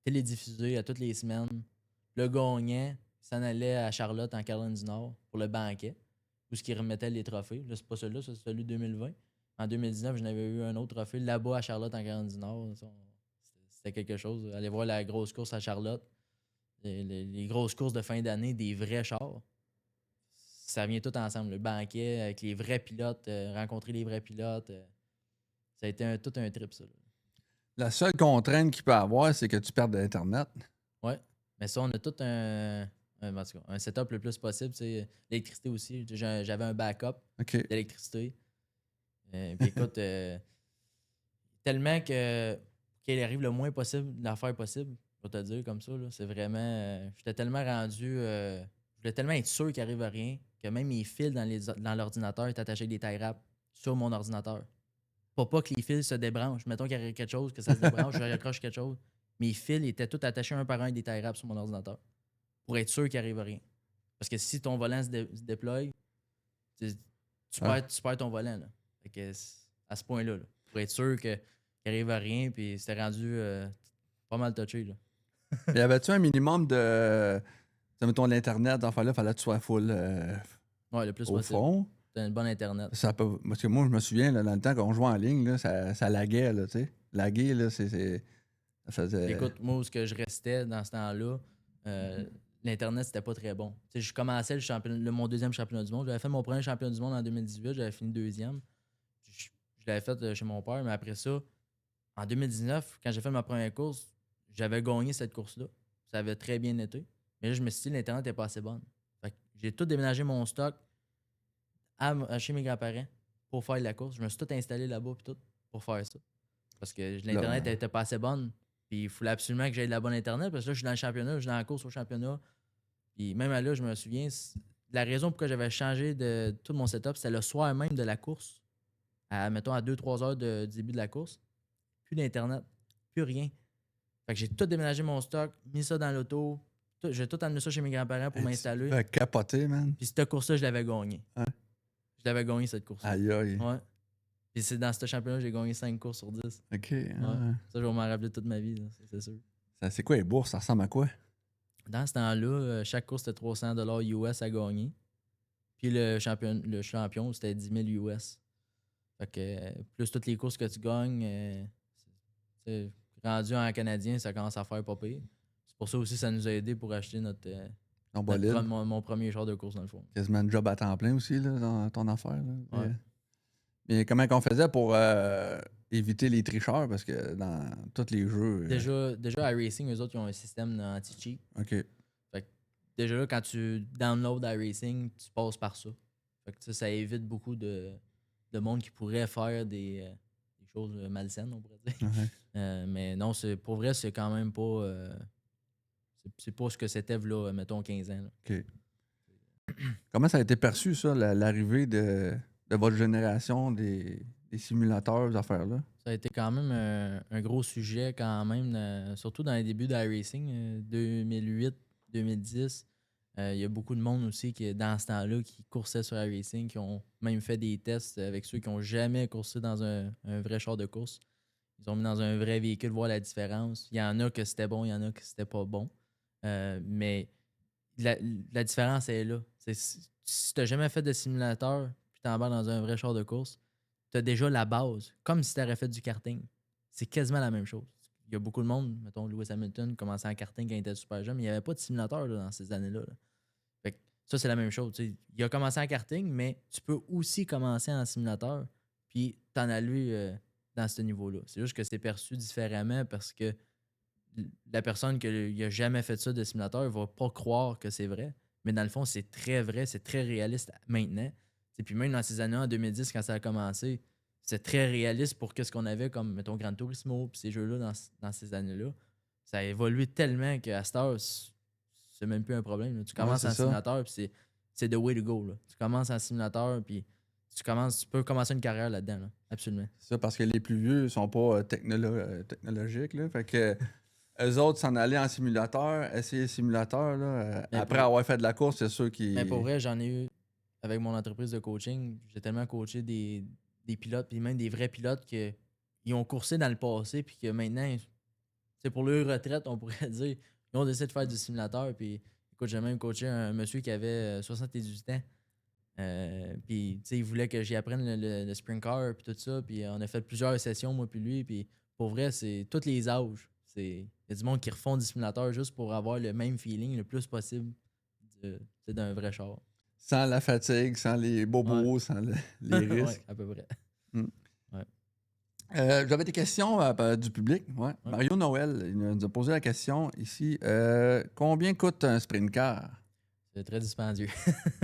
Télédiffusé à toutes les semaines. Le gagnant s'en allait à Charlotte, en Caroline du Nord, pour le banquet, où ils remettaient les trophées. Là, c'est pas celui-là, c'est celui de 2020. En 2019, j'en avais eu un autre trophée là-bas à Charlotte, en Caroline du Nord. C'était quelque chose. Aller voir la grosse course à Charlotte. Les grosses courses de fin d'année, des vrais chars. Ça vient tout ensemble. Le banquet avec les vrais pilotes, rencontrer les vrais pilotes. Ça a été tout un trip, ça. Là. La seule contrainte qu'il peut avoir, c'est que tu perds de l'Internet. Ouais. Mais ça, on a tout un setup le plus possible. L'électricité aussi. J'avais un backup OK. d'électricité. Puis écoute, tellement qu'il arrive le moins possible d'affaires possible, je vais te le dire comme ça. Là, c'est vraiment. J'étais tellement rendu. Je voulais tellement être sûr qu'il n'arrive rien que même mes fils dans l'ordinateur étaient attachés avec des tie wraps sur mon ordinateur. Pour pas que les fils se débranchent. Mettons qu'il y aurait quelque chose, que ça se débranche, je raccroche quelque chose. Mes fils étaient tous attachés un par un avec des tie wraps sur mon ordinateur. Pour être sûr qu'il n'arrive rien. Parce que si ton volant se déploie, tu perds ton volant. Là. Fait que à ce point-là, là, pour être sûr qu'il n'arrive à rien, puis c'était rendu pas mal touché. Là. Y avait-tu un minimum de. Mettons l'Internet, enfin là, il fallait que tu sois full Ouais, le plus au possible. fond. T'as une bonne Internet. Parce que moi, je me souviens, là, dans le temps qu'on jouait en ligne, là, ça laguait, là, tu sais. Laguer, là, ça faisait. Écoute, moi, où ce que je restais dans ce temps-là, l'Internet, c'était pas très bon. Tu sais, je commençais mon deuxième championnat du monde. J'avais fait mon premier championnat du monde en 2018, j'avais fini deuxième. Je l'avais fait chez mon père, mais après ça, en 2019, quand j'ai fait ma première course, j'avais gagné cette course-là. Ça avait très bien été. Mais là, je me suis dit, l'Internet n'est pas assez bonne. Fait que j'ai tout déménagé mon stock chez mes grands-parents pour faire la course. Je me suis tout installé là-bas puis tout pour faire ça. Parce que l'Internet n'était pas assez bonne. Puis il fallait absolument que j'aie de la bonne Internet. Parce que là, je suis dans le championnat, je suis dans la course au championnat. Puis même là, je me souviens, la raison pour laquelle j'avais changé de tout mon setup, c'était le soir même de la course. Mettons, à 2-3 heures du début de la course. Plus d'Internet, plus rien. Fait que j'ai tout déménagé mon stock, mis ça dans l'auto. J'ai tout amené ça chez mes grands-parents pour m'installer. Tu vas capoter, man. Puis cette course-là, je l'avais gagnée. Ouais. Je l'avais gagnée, cette course-là. Aïe, aïe. Ouais. Puis c'est dans ce championnat, j'ai gagné 5 courses sur 10. OK. Ouais. Ça, je vais m'en rappeler toute ma vie, là, c'est sûr. C'est quoi les bourses? Ça ressemble à quoi? Dans ce temps-là, chaque course, c'était 300 US à gagner. Puis le champion c'était 10 000 US. Fait que plus toutes les courses que tu gagnes, rendu en canadien, ça commence à faire pas pire. C'est pour ça aussi ça nous a aidé pour acheter mon premier char de course, dans le fond. Quasiment un job à temps plein aussi, là, dans ton affaire. Là. Ouais. Mais comment qu'on faisait pour éviter les tricheurs? Parce que dans tous les jeux... Déjà, iRacing, eux autres, ils ont un système anti-cheat. OK. Fait que déjà là, quand tu downloads iRacing, tu passes par ça. Fait que ça évite beaucoup de monde qui pourrait faire des choses malsaines, on pourrait dire. Ouais. Mais non, pour vrai, c'est quand même pas... c'est pas ce que c'était, là, mettons, 15 ans. Là. OK. Comment ça a été perçu, ça, l'arrivée de votre génération des simulateurs, ces affaires-là? Ça a été quand même un gros sujet, quand même, surtout dans les débuts d'iRacing, 2008-2010. Il y a beaucoup de monde aussi dans ce temps-là qui coursait sur iRacing, qui ont même fait des tests avec ceux qui n'ont jamais coursé dans un vrai char de course. Ils ont mis dans un vrai véhicule, voir la différence. Il y en a que c'était bon, il y en a que c'était pas bon. Mais la différence est là. Si tu n'as jamais fait de simulateur puis tu embarques dans un vrai char de course, tu as déjà la base, comme si tu aurais fait du karting. C'est quasiment la même chose. Il y a beaucoup de monde, mettons Lewis Hamilton commençait en karting quand il était super jeune, mais il n'y avait pas de simulateur là, dans ces années-là. Fait que ça, c'est la même chose. Il a commencé en karting, mais tu peux aussi commencer en simulateur puis t'en aller dans ce niveau-là. C'est juste que c'est perçu différemment parce que la personne qui n'a jamais fait ça de simulateur va pas croire que c'est vrai. Mais dans le fond, c'est très vrai, c'est très réaliste maintenant. Puis même dans ces années en 2010, quand ça a commencé, c'est très réaliste pour ce qu'on avait comme, mettons, Gran Turismo puis ces jeux-là dans ces années-là. Ça a évolué tellement qu'à cette heure, c'est même plus un problème. Là. Tu commences en simulateur puis c'est the way to go. Là. Tu commences en simulateur puis tu peux commencer une carrière là-dedans. Là. Absolument. C'est ça, parce que les plus vieux sont pas technologiques. Là. Fait que eux autres s'en allaient en simulateur, essayer le simulateur. Là, après avoir fait de la course, c'est sûr qu'ils... Mais pour vrai, j'en ai eu avec mon entreprise de coaching. J'ai tellement coaché des pilotes, puis même des vrais pilotes qui ont coursé dans le passé, puis que maintenant, c'est pour leur retraite, on pourrait dire, ils ont décidé de faire du simulateur. Puis écoute, j'ai même coaché un monsieur qui avait 78 ans. Puis il voulait que j'y apprenne le sprint car, puis tout ça. Puis on a fait plusieurs sessions, moi puis lui. Puis pour vrai, c'est tous les âges. Il y a du monde qui refont du simulateur juste pour avoir le même feeling le plus possible d'un vrai char. Sans la fatigue, sans les bobos, sans les risques. Ouais, à peu près. Ouais. J'avais des questions du public. Ouais. Mario Noël, il nous a posé la question ici. Combien coûte un sprint car? C'est très dispendieux.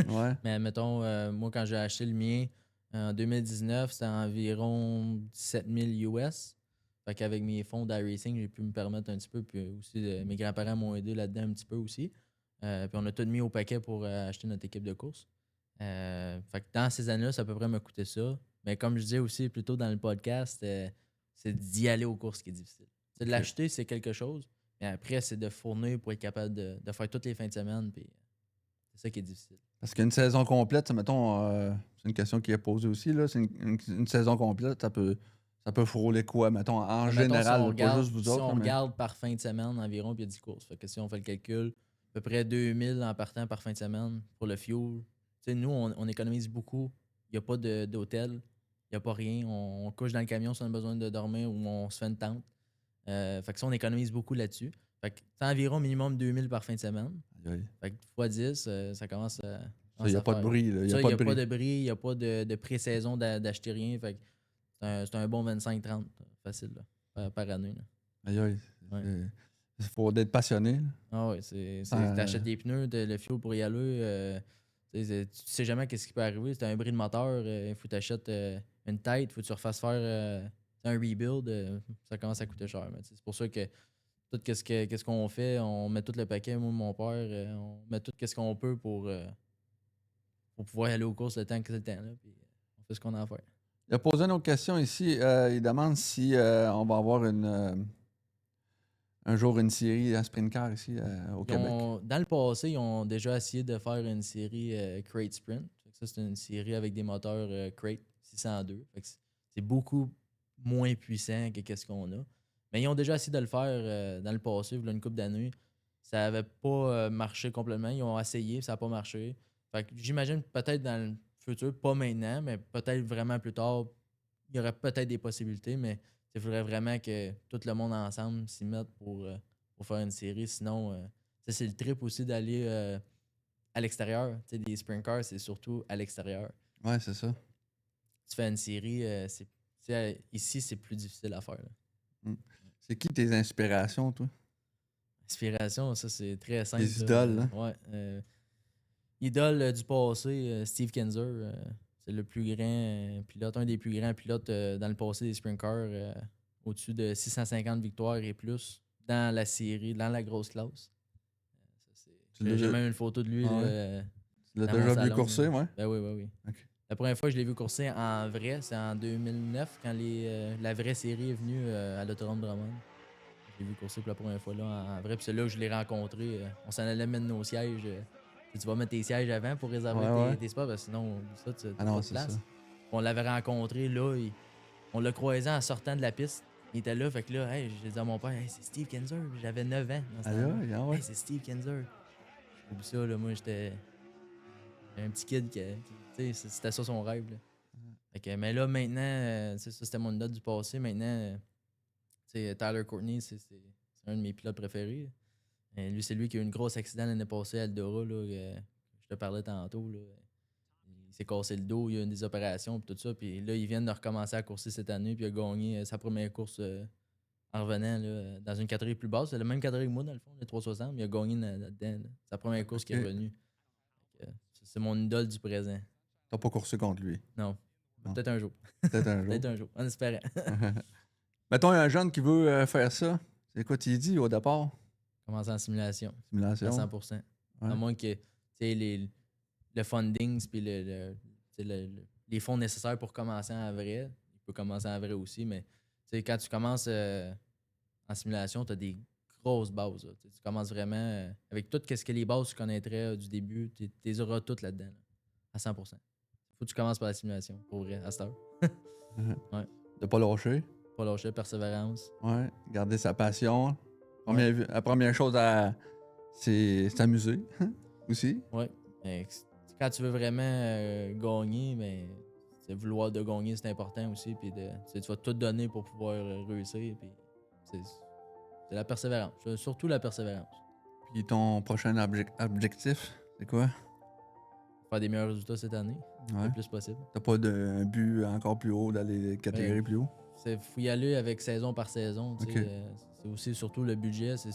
Ouais. Mais mettons, moi, quand j'ai acheté le mien en 2019, c'était environ 17 000 US. Fait qu'avec mes fonds d'iRacing, j'ai pu me permettre un petit peu. Puis aussi, mes grands-parents m'ont aidé là-dedans un petit peu aussi. Puis on a tout mis au paquet pour acheter notre équipe de course. Fait que dans ces années-là, ça a à peu près me coûter ça. Mais comme je disais aussi plus tôt dans le podcast, c'est d'y aller aux courses qui est difficile. C'est de l'acheter, c'est quelque chose. Mais après, c'est de fournir pour être capable de faire toutes les fins de semaine. Puis c'est ça qui est difficile. Parce qu'une saison complète, mettons, c'est une question qui est posée aussi. Là, c'est une saison complète, ça peut frôler quoi, mettons, en général, pas juste vous autres. Si on regarde par fin de semaine environ, puis il y a 10 courses. Fait que si on fait le calcul, à peu près 2000 en partant par fin de semaine pour le fuel. T'sais, nous, on économise beaucoup. Il n'y a pas d'hôtel. Il n'y a pas rien. On couche dans le camion si on a besoin de dormir ou on se fait une tente. Fait que ça, on économise beaucoup là-dessus. Fait que c'est environ minimum 2000 par fin de semaine. Aïe, aïe. Fait que fois 10, ça commence à. Ça, il n'y a pas de bruit. Là. Il n'y Ça, a il pas n'y a de pas bruit. de bris, il n'y a pas de pré-saison d'acheter rien. Fait que c'est un bon 25-30 facile là, par année. Là. Aïe, aïe. Ouais. Il faut être passionné. Là. Ah oui, t'achètes des pneus, le fuel pour y aller. Tu sais jamais qu'est-ce qui peut arriver. C'est un bris de moteur, il faut que tu achètes une tête, il faut que tu refasses faire un rebuild. Ça commence à coûter cher. Mais c'est pour ça que tout qu'est-ce qu'on fait, on met tout le paquet, moi et mon père, on met tout ce qu'on peut pour pouvoir aller aux courses le temps que c'est le temps. Là, puis on fait ce qu'on a à faire. Il a posé une autre question ici. Il demande si on va avoir un jour une série à Sprint Car ici au Québec. Dans le passé, ils ont déjà essayé de faire une série Crate Sprint. Fait que ça, c'est une série avec des moteurs Crate 602. Fait que c'est beaucoup moins puissant que ce qu'on a. Mais ils ont déjà essayé de le faire dans le passé, il y a une couple d'années. Ça n'avait pas marché complètement. Ils ont essayé, ça n'a pas marché. Fait que j'imagine peut-être dans le futur, pas maintenant, mais peut-être vraiment plus tard, il y aurait peut-être des possibilités, mais il faudrait vraiment que tout le monde ensemble s'y mette pour faire une série. Sinon, c'est le trip aussi d'aller à l'extérieur. Des sprint cars, c'est surtout à l'extérieur. Ouais, c'est ça. Tu fais une série, ici, c'est plus difficile à faire. Là. C'est qui tes inspirations, toi? Inspiration, ça, c'est très simple. Les idoles, là. Ouais. Idole du passé, Steve Kinzer. C'est le plus grand pilote, un des plus grands pilotes dans le passé des sprint cars. Au-dessus de 650 victoires et plus dans la série, dans la grosse classe. J'ai même une photo de lui. Ah là, ouais. Tu l'as dans déjà mon vu salon, courser, là. ouais? Ben oui. Ok. La première fois que je l'ai vu courser en vrai, c'est en 2009, quand la vraie série est venue à l'Autodrome Drummond. Je l'ai vu courser pour la première fois là en vrai. Puis c'est là que je l'ai rencontré. On s'en allait mettre nos sièges. Tu vas mettre tes sièges avant pour réserver Ouais. tes spots, parce que sinon, ça, tu n'as Ah non, pas de c'est place. ça. On l'avait rencontré là. On l'a croisé en sortant de la piste. Il était là, fait que là, hey, j'ai dit à mon père, hey, c'est Steve Kinzer. J'avais 9 ans. Dans ce Ah temps-là. là, ouais. Hey, c'est Steve Kinzer. Oublie ça, là, moi, j'étais un petit kid qui tu sais, c'était ça son rêve. Là. Fait que, mais là, maintenant, ça, c'était mon note du passé. Maintenant, Tyler Courtney, c'est un de mes pilotes préférés. Lui, c'est lui qui a eu un gros accident l'année passée à Eldora, là, je te parlais tantôt. Là. Il s'est cassé le dos, il a eu des opérations et tout ça. Puis là, il vient de recommencer à courser cette année, puis il a gagné sa première course en revenant là, dans une catégorie plus basse. C'est la même catégorie que moi, dans le fond, les 360, mais il a gagné là-dedans. Là. Sa première course qui est revenue. C'est mon idole du présent. T'as pas coursé contre lui. Non. Non. Peut-être un jour. Peut-être un jour. Peut-être un jour, en espérant. Mettons, un jeune qui veut faire ça. C'est quoi tu dis au départ? Commencer en simulation. Simulation. À 100%. Ouais. À moins que le funding puis les fonds nécessaires pour commencer en vrai. Il peut commencer en vrai aussi, mais quand tu commences en simulation, tu as des grosses bases. Là. Tu commences vraiment avec tout ce que les bases tu connaîtrais du début, tu les auras toutes là-dedans. Là, à 100%. Faut que tu commences par la simulation, pour vrai, à cette heure. Ouais. De pas lâcher. Pas lâcher, persévérance. Ouais. Garder sa passion. La première chose, c'est s'amuser aussi. Ouais. Mais quand tu veux vraiment gagner, mais vouloir de gagner, c'est important aussi. Puis tu vas tout donner pour pouvoir réussir. Puis c'est la persévérance. Surtout la persévérance. Puis ton prochain objectif, c'est quoi? Faire des meilleurs résultats cette année, Ouais. le plus possible. T'as pas un but encore plus haut, d'aller catégorie plus haut? Il faut y aller avec saison par saison. Ok. C'est aussi surtout le budget, c'est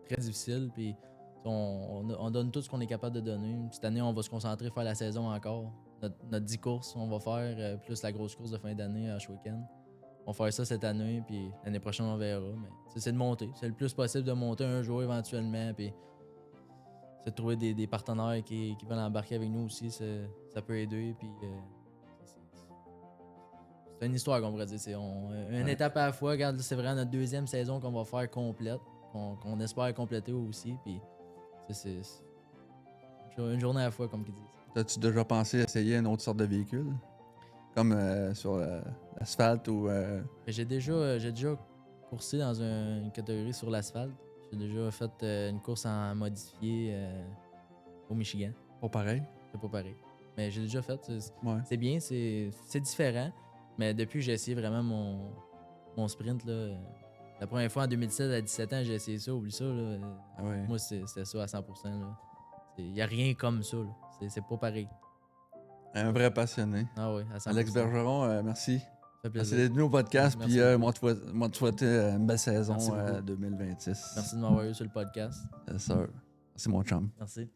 très difficile. Puis on donne tout ce qu'on est capable de donner. Cette année, on va se concentrer faire la saison encore. Notre 10 courses, on va faire, plus la grosse course de fin d'année à Weekend. On va faire ça cette année, puis l'année prochaine, on verra. Mais c'est de monter. C'est le plus possible de monter un jour éventuellement. Puis c'est de trouver des partenaires qui veulent embarquer avec nous aussi. Ça peut aider. Puis c'est une histoire qu'on pourrait dire. Une étape à la fois. Regarde, c'est vraiment notre deuxième saison qu'on va faire complète. Qu'on espère compléter aussi. Puis c'est une journée à la fois, comme ils disent. T'as-tu déjà pensé essayer une autre sorte de véhicule? Comme sur l'asphalte ou... J'ai déjà coursé dans une catégorie sur l'asphalte. J'ai déjà fait une course en modifié au Michigan. Pas pareil? C'est pas pareil. Mais j'ai déjà fait. Ouais. C'est bien, c'est différent. Mais depuis que j'ai essayé vraiment mon sprint, là, La première fois en 2017 à 17 ans, j'ai essayé ça, oublie ça. Là. Ah ouais. Moi, c'était ça à 100%. Il n'y a rien comme ça. C'est pas pareil. Un vrai passionné. Ah oui, à 100%. Alex Bergeron, merci. Ça fait Merci plaisir. d'être venu au podcast. Merci Puis, beaucoup. moi, te souhaiter une belle saison Merci beaucoup. 2026. Merci de m'avoir eu sur le podcast. Yes, sir. Merci, mon chum. Merci.